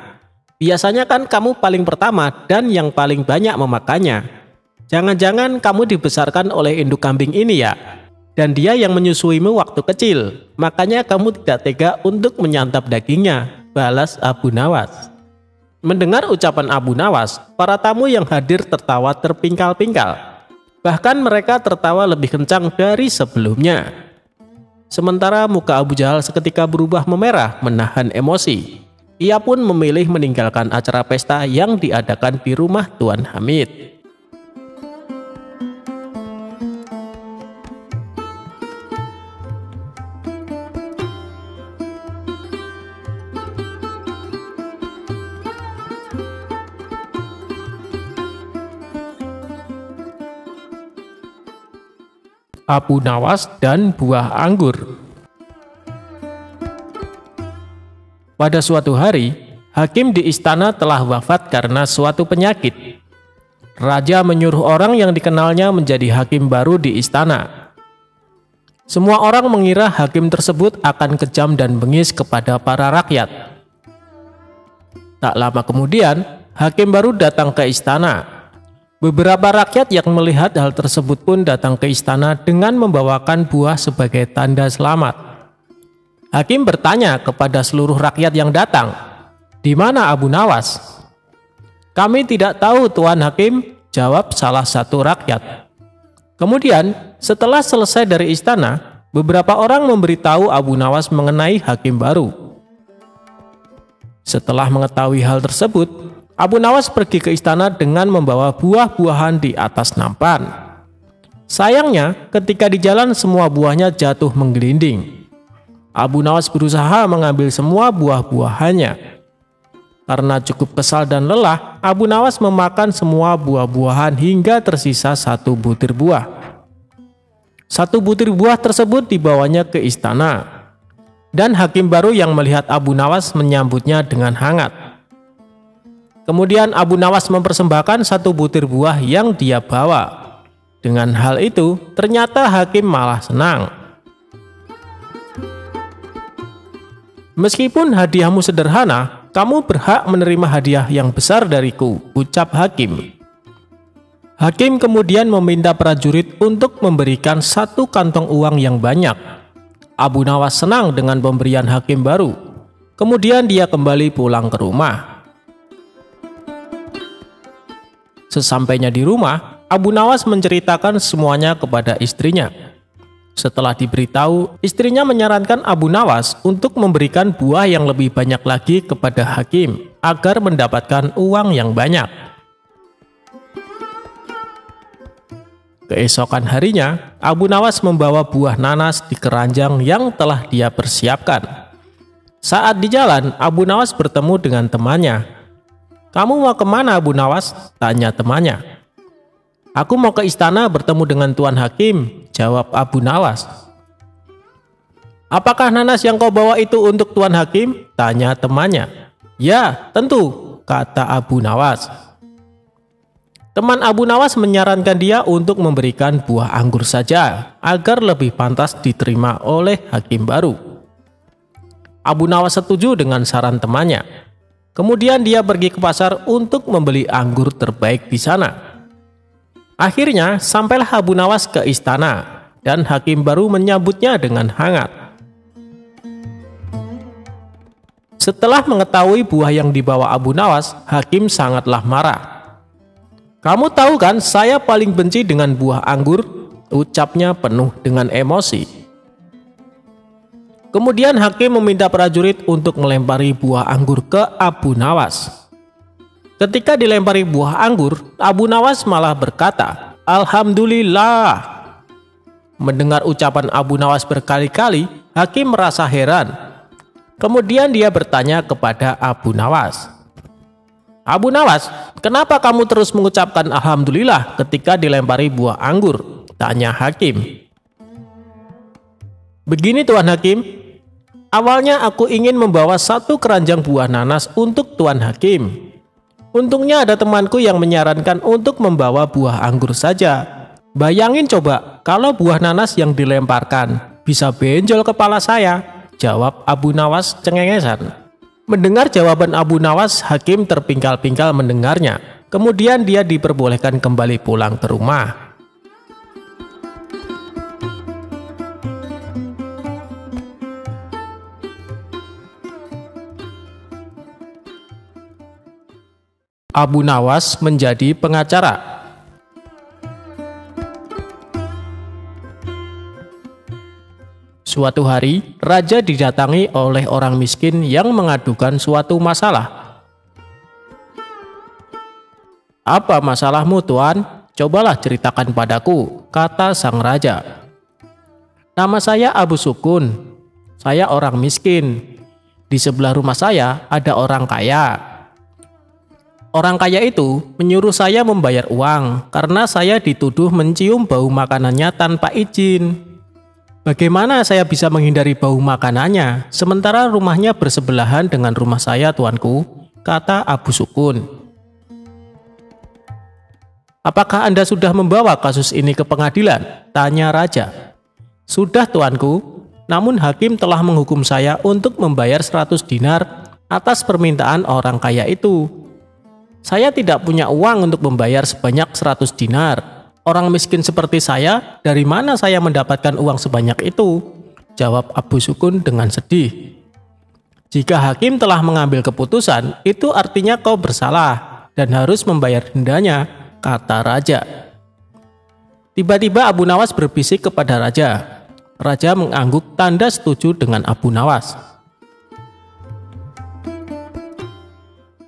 Biasanya kan kamu paling pertama dan yang paling banyak memakannya. Jangan-jangan kamu dibesarkan oleh induk kambing ini ya? Dan dia yang menyusuimu waktu kecil. Makanya kamu tidak tega untuk menyantap dagingnya," balas Abu Nawas. Mendengar ucapan Abu Nawas, para tamu yang hadir tertawa terpingkal-pingkal. Bahkan mereka tertawa lebih kencang dari sebelumnya. Sementara muka Abu Jahal seketika berubah memerah menahan emosi. Ia pun memilih meninggalkan acara pesta yang diadakan di rumah Tuan Hamid. Abu Nawas dan buah anggur. Pada suatu hari, hakim di istana telah wafat karena suatu penyakit. Raja menyuruh orang yang dikenalnya menjadi hakim baru di istana. Semua orang mengira hakim tersebut akan kejam dan bengis kepada para rakyat. Tak lama kemudian, hakim baru datang ke istana. Beberapa rakyat yang melihat hal tersebut pun datang ke istana dengan membawakan buah sebagai tanda selamat. Hakim bertanya kepada seluruh rakyat yang datang, "Di mana Abu Nawas?" "Kami tidak tahu Tuan Hakim," jawab salah satu rakyat. Kemudian, setelah selesai dari istana, beberapa orang memberitahu Abu Nawas mengenai hakim baru. Setelah mengetahui hal tersebut, Abu Nawas pergi ke istana dengan membawa buah-buahan di atas nampan. Sayangnya, ketika di jalan semua buahnya jatuh menggelinding. Abu Nawas berusaha mengambil semua buah-buahannya. Karena cukup kesal dan lelah, Abu Nawas memakan semua buah-buahan hingga tersisa 1 butir buah. 1 butir buah tersebut dibawanya ke istana. Dan hakim baru yang melihat Abu Nawas menyambutnya dengan hangat. Kemudian Abu Nawas mempersembahkan 1 butir buah yang dia bawa. Dengan hal itu, ternyata hakim malah senang. "Meskipun hadiahmu sederhana, kamu berhak menerima hadiah yang besar dariku," ucap hakim. Hakim kemudian meminta prajurit untuk memberikan 1 kantong uang yang banyak. Abu Nawas senang dengan pemberian hakim baru. Kemudian dia kembali pulang ke rumah. Sesampainya di rumah, Abu Nawas menceritakan semuanya kepada istrinya. Setelah diberitahu, istrinya menyarankan Abu Nawas untuk memberikan buah yang lebih banyak lagi kepada hakim agar mendapatkan uang yang banyak. Keesokan harinya, Abu Nawas membawa buah nanas di keranjang yang telah dia persiapkan. Saat di jalan, Abu Nawas bertemu dengan temannya. "Kamu mau kemana, Abu Nawas?" tanya temannya. "Aku mau ke istana bertemu dengan Tuan Hakim," jawab Abu Nawas. "Apakah nanas yang kau bawa itu untuk Tuan Hakim?" tanya temannya. "Ya, tentu," kata Abu Nawas. Teman Abu Nawas menyarankan dia untuk memberikan buah anggur saja agar lebih pantas diterima oleh hakim baru. Abu Nawas setuju dengan saran temannya. Kemudian dia pergi ke pasar untuk membeli anggur terbaik di sana. Akhirnya sampailah Abu Nawas ke istana dan hakim baru menyambutnya dengan hangat. Setelah mengetahui buah yang dibawa Abu Nawas, hakim sangatlah marah. "Kamu tahu kan saya paling benci dengan buah anggur," ucapnya penuh dengan emosi. Kemudian hakim meminta prajurit untuk melempari buah anggur ke Abu Nawas. Ketika dilempari buah anggur, Abu Nawas malah berkata, "Alhamdulillah." Mendengar ucapan Abu Nawas berkali-kali, hakim merasa heran. Kemudian dia bertanya kepada Abu Nawas, "Abu Nawas, kenapa kamu terus mengucapkan Alhamdulillah ketika dilempari buah anggur?" tanya hakim. "Begini Tuan Hakim, awalnya aku ingin membawa 1 keranjang buah nanas untuk Tuan Hakim. Untungnya ada temanku yang menyarankan untuk membawa buah anggur saja. Bayangin coba kalau buah nanas yang dilemparkan bisa benjol kepala saya," jawab Abu Nawas cengengesan. Mendengar jawaban Abu Nawas, hakim terpingkal-pingkal mendengarnya. Kemudian dia diperbolehkan kembali pulang ke rumah. Abu Nawas menjadi pengacara. Suatu hari, raja didatangi oleh orang miskin yang mengadukan suatu masalah. "Apa masalahmu, Tuan? Cobalah ceritakan padaku," kata sang raja. "Nama saya Abu Sukun. Saya orang miskin. Di sebelah rumah saya ada orang kaya. Orang kaya itu menyuruh saya membayar uang karena saya dituduh mencium bau makanannya tanpa izin. Bagaimana saya bisa menghindari bau makanannya sementara rumahnya bersebelahan dengan rumah saya, tuanku?" kata Abu Sukun. "Apakah Anda sudah membawa kasus ini ke pengadilan?" tanya raja. "Sudah, tuanku. Namun hakim telah menghukum saya untuk membayar 100 dinar atas permintaan orang kaya itu. Saya tidak punya uang untuk membayar sebanyak 100 dinar. Orang miskin seperti saya, dari mana saya mendapatkan uang sebanyak itu?" jawab Abu Sukun dengan sedih. "Jika hakim telah mengambil keputusan, itu artinya kau bersalah dan harus membayar dendanya," kata raja. Tiba-tiba Abu Nawas berbisik kepada raja. Raja mengangguk tanda setuju dengan Abu Nawas.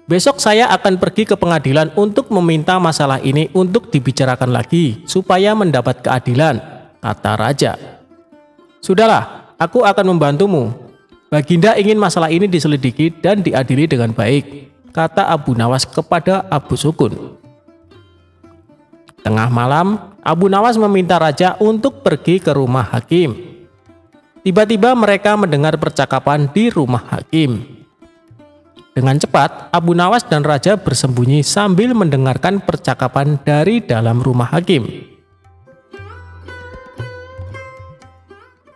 "Besok saya akan pergi ke pengadilan untuk meminta masalah ini untuk dibicarakan lagi supaya mendapat keadilan," kata raja. "Sudahlah, aku akan membantumu. Baginda ingin masalah ini diselidiki dan diadili dengan baik," kata Abu Nawas kepada Abu Sukun. Tengah malam, Abu Nawas meminta raja untuk pergi ke rumah hakim. Tiba-tiba mereka mendengar percakapan di rumah hakim. Dengan cepat, Abu Nawas dan raja bersembunyi sambil mendengarkan percakapan dari dalam rumah hakim.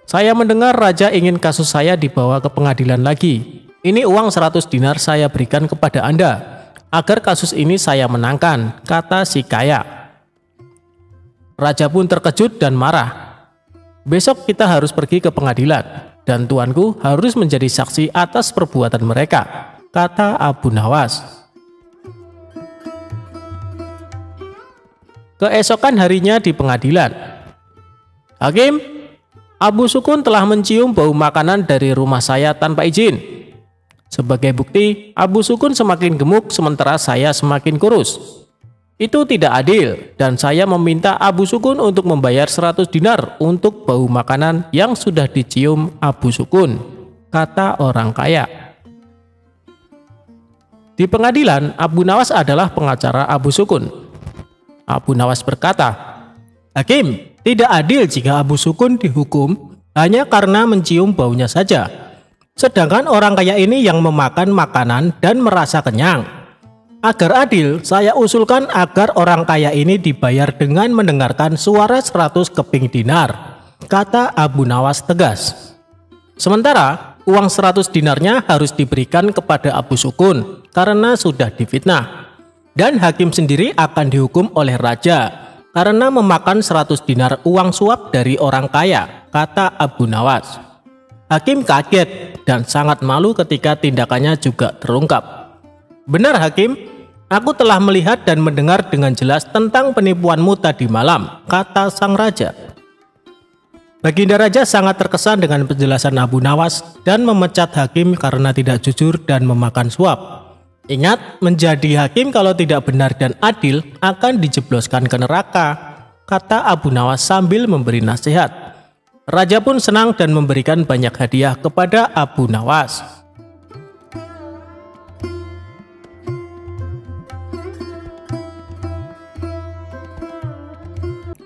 Saya mendengar raja ingin kasus saya dibawa ke pengadilan lagi. Ini uang 100 dinar saya berikan kepada Anda, agar kasus ini saya menangkan, kata si kaya. Raja pun terkejut dan marah. Besok kita harus pergi ke pengadilan, dan tuanku harus menjadi saksi atas perbuatan mereka, kata Abu Nawas. Keesokan harinya di pengadilan. Hakim, Abu Sukun telah mencium bau makanan dari rumah saya tanpa izin. Sebagai bukti, Abu Sukun semakin gemuk sementara saya semakin kurus. Itu tidak adil dan saya meminta Abu Sukun untuk membayar 100 dinar untuk bau makanan yang sudah dicium Abu Sukun, kata orang kaya. Di pengadilan, Abu Nawas adalah pengacara Abu Sukun. Abu Nawas berkata, Hakim, tidak adil jika Abu Sukun dihukum hanya karena mencium baunya saja. Sedangkan orang kaya ini yang memakan makanan dan merasa kenyang. Agar adil, saya usulkan agar orang kaya ini dibayar dengan mendengarkan suara 100 keping dinar, kata Abu Nawas tegas. Sementara, uang 100 dinarnya harus diberikan kepada Abu Sukun karena sudah difitnah. Dan hakim sendiri akan dihukum oleh raja karena memakan 100 dinar uang suap dari orang kaya, kata Abu Nawas. Hakim kaget dan sangat malu ketika tindakannya juga terungkap. Benar Hakim, aku telah melihat dan mendengar dengan jelas tentang penipuanmu tadi malam, kata sang raja. Baginda Raja sangat terkesan dengan penjelasan Abu Nawas dan memecat hakim karena tidak jujur dan memakan suap. Ingat, menjadi hakim kalau tidak benar dan adil akan dijebloskan ke neraka, kata Abu Nawas sambil memberi nasihat. Raja pun senang dan memberikan banyak hadiah kepada Abu Nawas.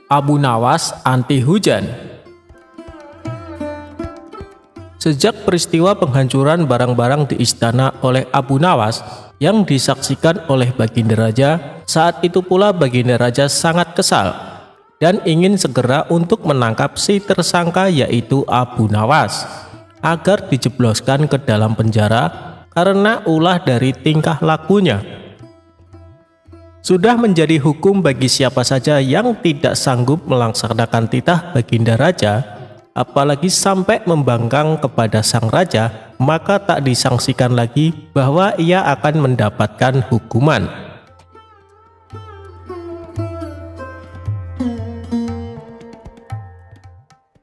Abu Nawas anti hujan. Sejak peristiwa penghancuran barang-barang di istana oleh Abu Nawas yang disaksikan oleh Baginda Raja, saat itu pula Baginda Raja sangat kesal dan ingin segera untuk menangkap si tersangka yaitu Abu Nawas agar dijebloskan ke dalam penjara karena ulah dari tingkah lakunya. Sudah menjadi hukum bagi siapa saja yang tidak sanggup melaksanakan titah Baginda Raja, apalagi sampai membangkang kepada sang raja, maka tak disangsikan lagi bahwa ia akan mendapatkan hukuman.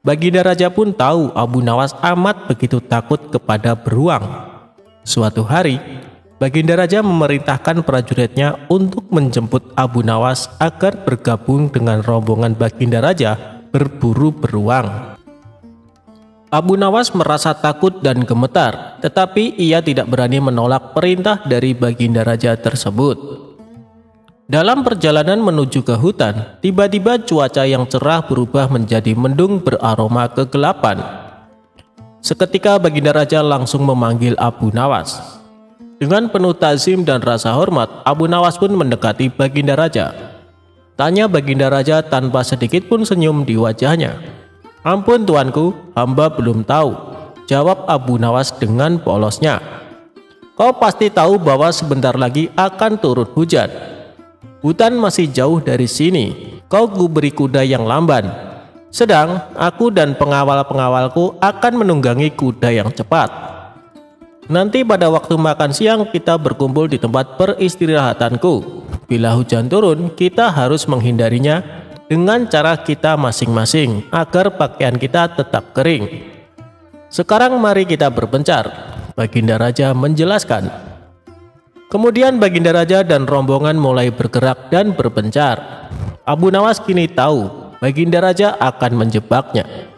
Baginda Raja pun tahu Abu Nawas amat begitu takut kepada beruang. Suatu hari, Baginda Raja memerintahkan prajuritnya untuk menjemput Abu Nawas agar bergabung dengan rombongan Baginda Raja berburu beruang. Abu Nawas merasa takut dan gemetar, tetapi ia tidak berani menolak perintah dari Baginda Raja tersebut. Dalam perjalanan menuju ke hutan, tiba-tiba cuaca yang cerah berubah menjadi mendung beraroma kegelapan. Seketika Baginda Raja langsung memanggil Abu Nawas. Dengan penuh tazim dan rasa hormat, Abu Nawas pun mendekati Baginda Raja. Tanya Baginda Raja tanpa sedikit pun senyum di wajahnya. Ampun tuanku, hamba belum tahu, jawab Abu Nawas dengan polosnya. Kau pasti tahu bahwa sebentar lagi akan turun hujan. Hutan masih jauh dari sini, kau kuberi kuda yang lamban. Sedang aku dan pengawal-pengawalku akan menunggangi kuda yang cepat. Nanti pada waktu makan siang kita berkumpul di tempat peristirahatanku. Bila hujan turun, kita harus menghindarinya dengan cara kita masing-masing agar pakaian kita tetap kering. Sekarang mari kita berpencar, Baginda Raja menjelaskan. Kemudian Baginda Raja dan rombongan mulai bergerak dan berpencar. Abu Nawas kini tahu Baginda Raja akan menjebaknya.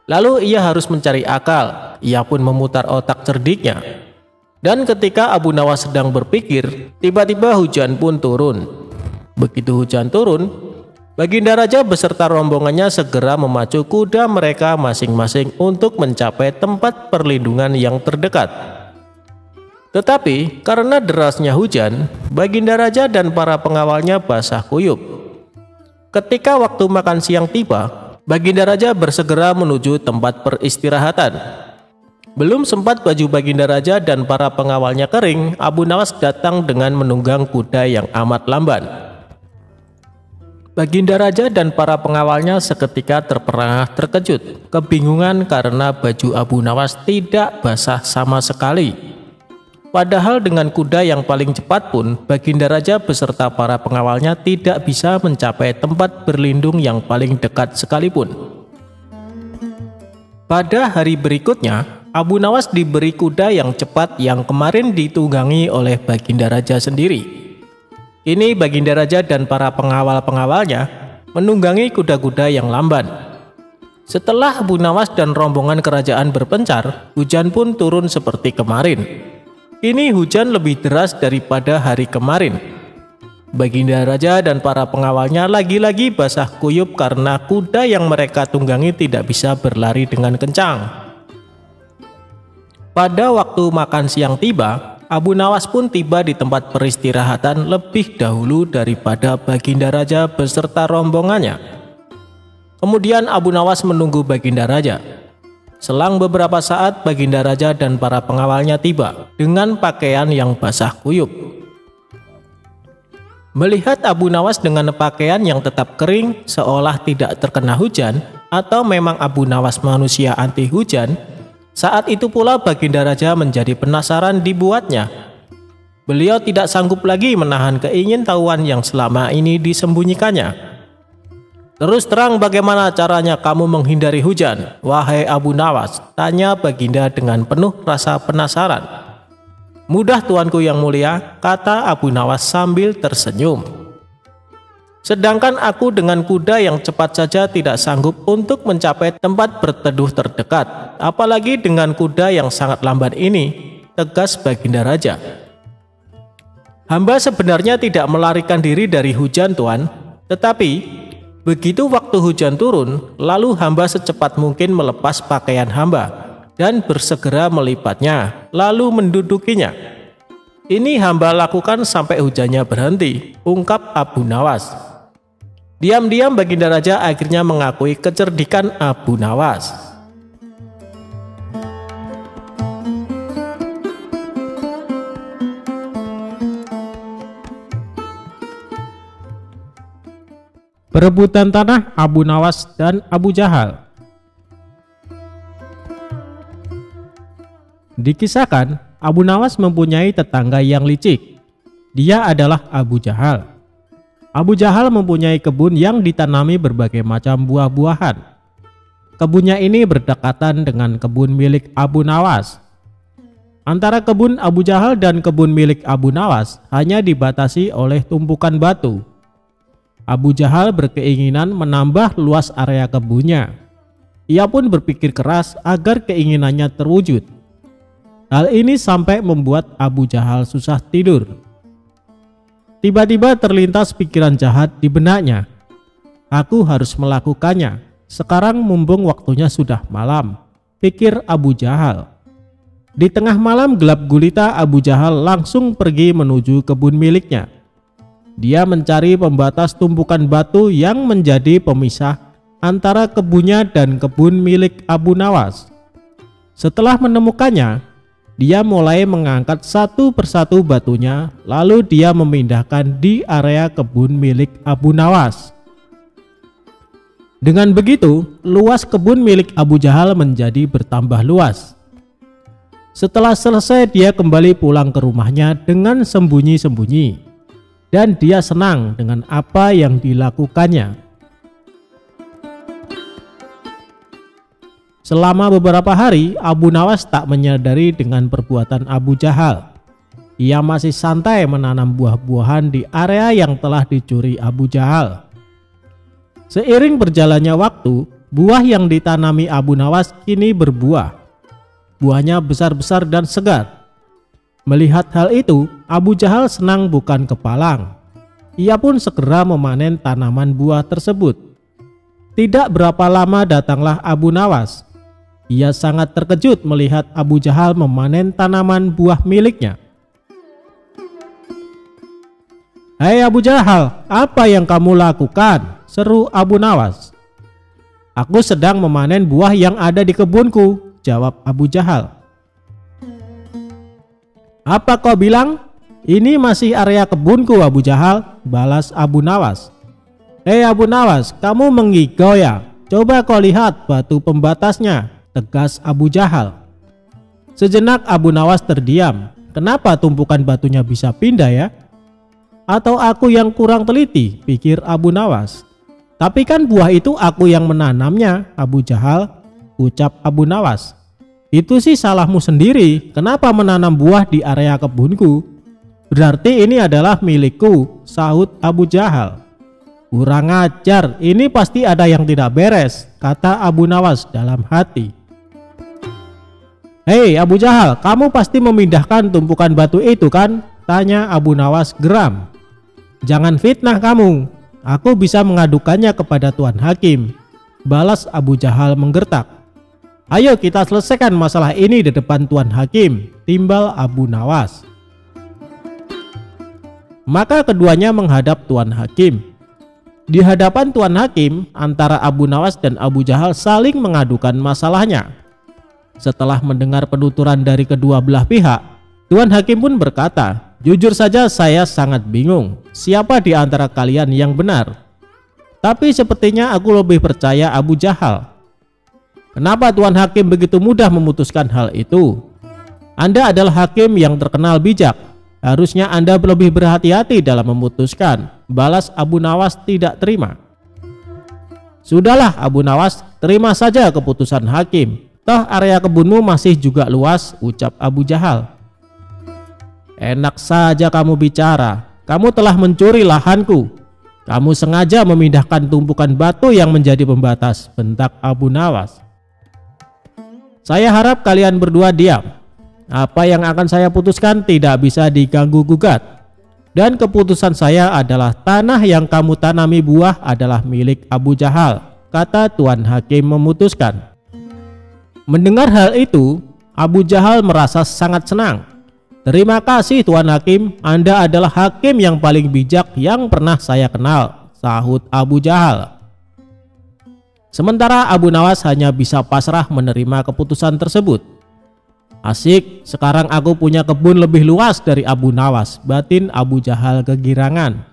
Lalu ia harus mencari akal. Ia pun memutar otak cerdiknya Dan ketika Abu Nawas sedang berpikir, tiba-tiba hujan pun turun. Begitu hujan turun, Baginda Raja beserta rombongannya segera memacu kuda mereka masing-masing untuk mencapai tempat perlindungan yang terdekat. Tetapi karena derasnya hujan, Baginda Raja dan para pengawalnya basah kuyup. Ketika waktu makan siang tiba, Baginda Raja bersegera menuju tempat peristirahatan. Belum sempat baju Baginda Raja dan para pengawalnya kering, Abu Nawas datang dengan menunggang kuda yang amat lamban. Baginda Raja dan para pengawalnya seketika terperangah terkejut, kebingungan karena baju Abu Nawas tidak basah sama sekali. Padahal dengan kuda yang paling cepat pun, Baginda Raja beserta para pengawalnya tidak bisa mencapai tempat berlindung yang paling dekat sekalipun. Pada hari berikutnya, Abu Nawas diberi kuda yang cepat yang kemarin ditunggangi oleh Baginda Raja sendiri. Kini Baginda Raja dan para pengawal-pengawalnya menunggangi kuda-kuda yang lamban. Setelah Abu Nawas dan rombongan kerajaan berpencar, hujan pun turun seperti kemarin. Ini hujan lebih deras daripada hari kemarin. Baginda Raja dan para pengawalnya lagi-lagi basah kuyup karena kuda yang mereka tunggangi tidak bisa berlari dengan kencang. Pada waktu makan siang tiba, Abu Nawas pun tiba di tempat peristirahatan lebih dahulu daripada Baginda Raja beserta rombongannya. Kemudian Abu Nawas menunggu Baginda Raja. Selang beberapa saat, Baginda Raja dan para pengawalnya tiba dengan pakaian yang basah kuyup. Melihat Abu Nawas dengan pakaian yang tetap kering seolah tidak terkena hujan, atau memang Abu Nawas manusia anti hujan, saat itu pula Baginda Raja menjadi penasaran dibuatnya. Beliau tidak sanggup lagi menahan keingintahuan yang selama ini disembunyikannya. "Terus terang bagaimana caranya kamu menghindari hujan, wahai Abu Nawas?" tanya Baginda dengan penuh rasa penasaran. "Mudah tuanku yang mulia," kata Abu Nawas sambil tersenyum. "Sedangkan aku dengan kuda yang cepat saja tidak sanggup untuk mencapai tempat berteduh terdekat, apalagi dengan kuda yang sangat lamban ini," tegas Baginda Raja. "Hamba sebenarnya tidak melarikan diri dari hujan, Tuan. Tetapi begitu waktu hujan turun, lalu hamba secepat mungkin melepas pakaian hamba dan bersegera melipatnya, lalu mendudukinya. Ini hamba lakukan sampai hujannya berhenti," ungkap Abu Nawas. Diam-diam Baginda Raja akhirnya mengakui kecerdikan Abu Nawas. Perebutan tanah Abu Nawas dan Abu Jahal. Dikisahkan, Abu Nawas mempunyai tetangga yang licik. Dia adalah Abu Jahal. Abu Jahal mempunyai kebun yang ditanami berbagai macam buah-buahan. Kebunnya ini berdekatan dengan kebun milik Abu Nawas. Antara kebun Abu Jahal dan kebun milik Abu Nawas hanya dibatasi oleh tumpukan batu. Abu Jahal berkeinginan menambah luas area kebunnya. Ia pun berpikir keras agar keinginannya terwujud. Hal ini sampai membuat Abu Jahal susah tidur. Tiba-tiba terlintas pikiran jahat di benaknya. "Aku harus melakukannya. Sekarang mumpung waktunya sudah malam," pikir Abu Jahal. Di tengah malam gelap gulita, Abu Jahal langsung pergi menuju kebun miliknya. Dia mencari pembatas tumpukan batu yang menjadi pemisah antara kebunnya dan kebun milik Abu Nawas. Setelah menemukannya, dia mulai mengangkat satu persatu batunya, lalu dia memindahkan di area kebun milik Abu Nawas. Dengan begitu, luas kebun milik Abu Jahal menjadi bertambah luas. Setelah selesai, dia kembali pulang ke rumahnya dengan sembunyi-sembunyi. Dan dia senang dengan apa yang dilakukannya. Selama beberapa hari, Abu Nawas tak menyadari dengan perbuatan Abu Jahal. Ia masih santai menanam buah-buahan di area yang telah dicuri Abu Jahal. Seiring berjalannya waktu, buah yang ditanami Abu Nawas kini berbuah. Buahnya besar-besar dan segar. Melihat hal itu, Abu Jahal senang bukan kepalang. Ia pun segera memanen tanaman buah tersebut. Tidak berapa lama datanglah Abu Nawas. Ia sangat terkejut melihat Abu Jahal memanen tanaman buah miliknya. "Hei Abu Jahal, apa yang kamu lakukan?" seru Abu Nawas. "Aku sedang memanen buah yang ada di kebunku," jawab Abu Jahal. "Apa kau bilang? Ini masih area kebunku Abu Jahal," balas Abu Nawas. "Hei Abu Nawas, kamu mengigau ya? Coba kau lihat batu pembatasnya," tegas Abu Jahal. Sejenak Abu Nawas terdiam. Kenapa tumpukan batunya bisa pindah ya? Atau aku yang kurang teliti, pikir Abu Nawas. "Tapi kan buah itu aku yang menanamnya, Abu Jahal," ucap Abu Nawas. "Itu sih salahmu sendiri, kenapa menanam buah di area kebunku?" "Berarti ini adalah milikku," sahut Abu Jahal. "Kurang ajar, ini pasti ada yang tidak beres," kata Abu Nawas dalam hati. "Hei Abu Jahal, kamu pasti memindahkan tumpukan batu itu kan?" tanya Abu Nawas geram. "Jangan fitnah kamu, aku bisa mengadukannya kepada Tuan Hakim," balas Abu Jahal menggertak. "Ayo kita selesaikan masalah ini di depan Tuan Hakim," timbal Abu Nawas. Maka keduanya menghadap Tuan Hakim. Di hadapan Tuan Hakim, antara Abu Nawas dan Abu Jahal saling mengadukan masalahnya. Setelah mendengar penuturan dari kedua belah pihak, Tuan Hakim pun berkata, "Jujur saja saya sangat bingung, siapa di antara kalian yang benar? Tapi sepertinya aku lebih percaya Abu Jahal." "Kenapa Tuan Hakim begitu mudah memutuskan hal itu? Anda adalah hakim yang terkenal bijak. Harusnya Anda lebih berhati-hati dalam memutuskan," balas Abu Nawas tidak terima. "Sudahlah Abu Nawas, terima saja keputusan hakim. Toh area kebunmu masih juga luas," ucap Abu Jahal. "Enak saja kamu bicara. Kamu telah mencuri lahanku. Kamu sengaja memindahkan tumpukan batu yang menjadi pembatas," bentak Abu Nawas. "Saya harap kalian berdua diam. Apa yang akan saya putuskan tidak bisa diganggu gugat. Dan keputusan saya adalah tanah yang kamu tanami buah adalah milik Abu Jahal," kata Tuan Hakim memutuskan. Mendengar hal itu, Abu Jahal merasa sangat senang. "Terima kasih Tuan Hakim, Anda adalah hakim yang paling bijak yang pernah saya kenal," sahut Abu Jahal. Sementara Abu Nawas hanya bisa pasrah menerima keputusan tersebut. "Asik, sekarang aku punya kebun lebih luas dari Abu Nawas," batin Abu Jahal kegirangan.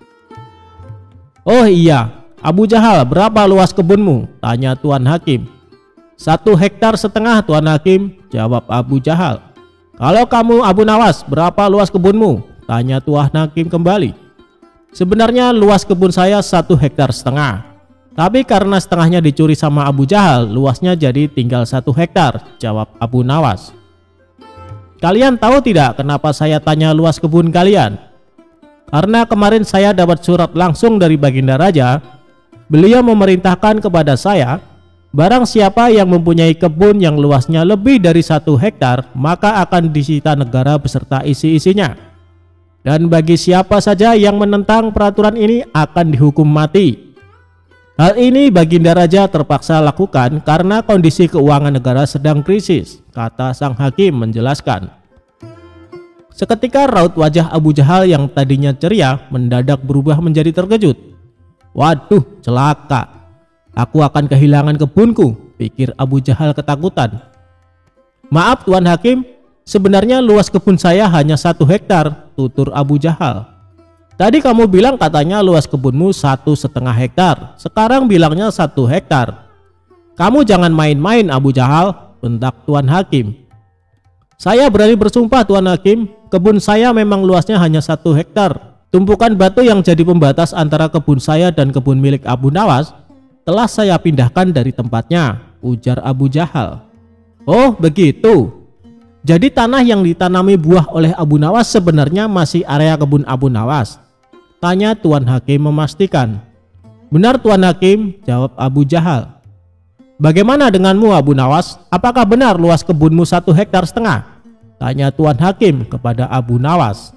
"Oh iya, Abu Jahal, berapa luas kebunmu?" tanya Tuan Hakim. 1,5 hektar Tuan Hakim, jawab Abu Jahal. "Kalau kamu Abu Nawas, berapa luas kebunmu?" tanya Tuan Hakim kembali. "Sebenarnya luas kebun saya 1,5 hektar. Tapi karena setengahnya dicuri sama Abu Jahal, luasnya jadi tinggal 1 hektar, jawab Abu Nawas. "Kalian tahu tidak kenapa saya tanya luas kebun kalian? Karena kemarin saya dapat surat langsung dari Baginda Raja. Beliau memerintahkan kepada saya, barang siapa yang mempunyai kebun yang luasnya lebih dari 1 hektar, maka akan disita negara beserta isi-isinya. Dan bagi siapa saja yang menentang peraturan ini akan dihukum mati. Hal ini Baginda Raja terpaksa lakukan karena kondisi keuangan negara sedang krisis," kata sang hakim menjelaskan. Seketika raut wajah Abu Jahal yang tadinya ceria mendadak berubah menjadi terkejut. "Waduh, celaka. Aku akan kehilangan kebunku," pikir Abu Jahal ketakutan. "Maaf Tuan Hakim, sebenarnya luas kebun saya hanya 1 hektar, tutur Abu Jahal. "Tadi kamu bilang katanya luas kebunmu 1,5 hektar, sekarang bilangnya 1 hektar. Kamu jangan main-main Abu Jahal," bentak Tuan Hakim. "Saya berani bersumpah Tuan Hakim, kebun saya memang luasnya hanya 1 hektar. Tumpukan batu yang jadi pembatas antara kebun saya dan kebun milik Abu Nawas telah saya pindahkan dari tempatnya," ujar Abu Jahal. "Oh begitu. Jadi tanah yang ditanami buah oleh Abu Nawas sebenarnya masih area kebun Abu Nawas?" tanya Tuan Hakim memastikan. "Benar Tuan Hakim," jawab Abu Jahal. "Bagaimana denganmu Abu Nawas? Apakah benar luas kebunmu 1,5 hektar? tanya Tuan Hakim kepada Abu Nawas.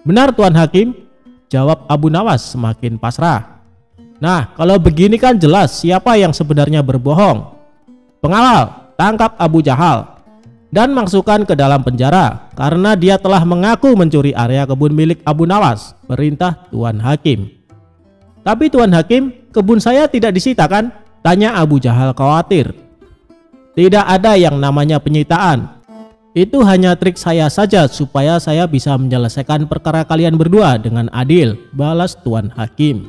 Benar Tuan Hakim, jawab Abu Nawas semakin pasrah. Nah, kalau begini kan jelas siapa yang sebenarnya berbohong. Pengawal, tangkap Abu Jahal dan masukkan ke dalam penjara karena dia telah mengaku mencuri area kebun milik Abu Nawas, perintah Tuan Hakim. Tapi Tuan Hakim, kebun saya tidak disita kan? Tanya Abu Jahal khawatir. Tidak ada yang namanya penyitaan. Itu hanya trik saya saja supaya saya bisa menyelesaikan perkara kalian berdua dengan adil, balas Tuan Hakim.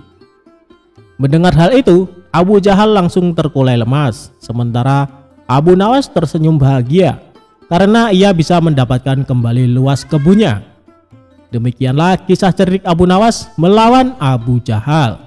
Mendengar hal itu, Abu Jahal langsung terkulai lemas, sementara Abu Nawas tersenyum bahagia karena ia bisa mendapatkan kembali luas kebunnya. Demikianlah kisah cerdik Abu Nawas melawan Abu Jahal.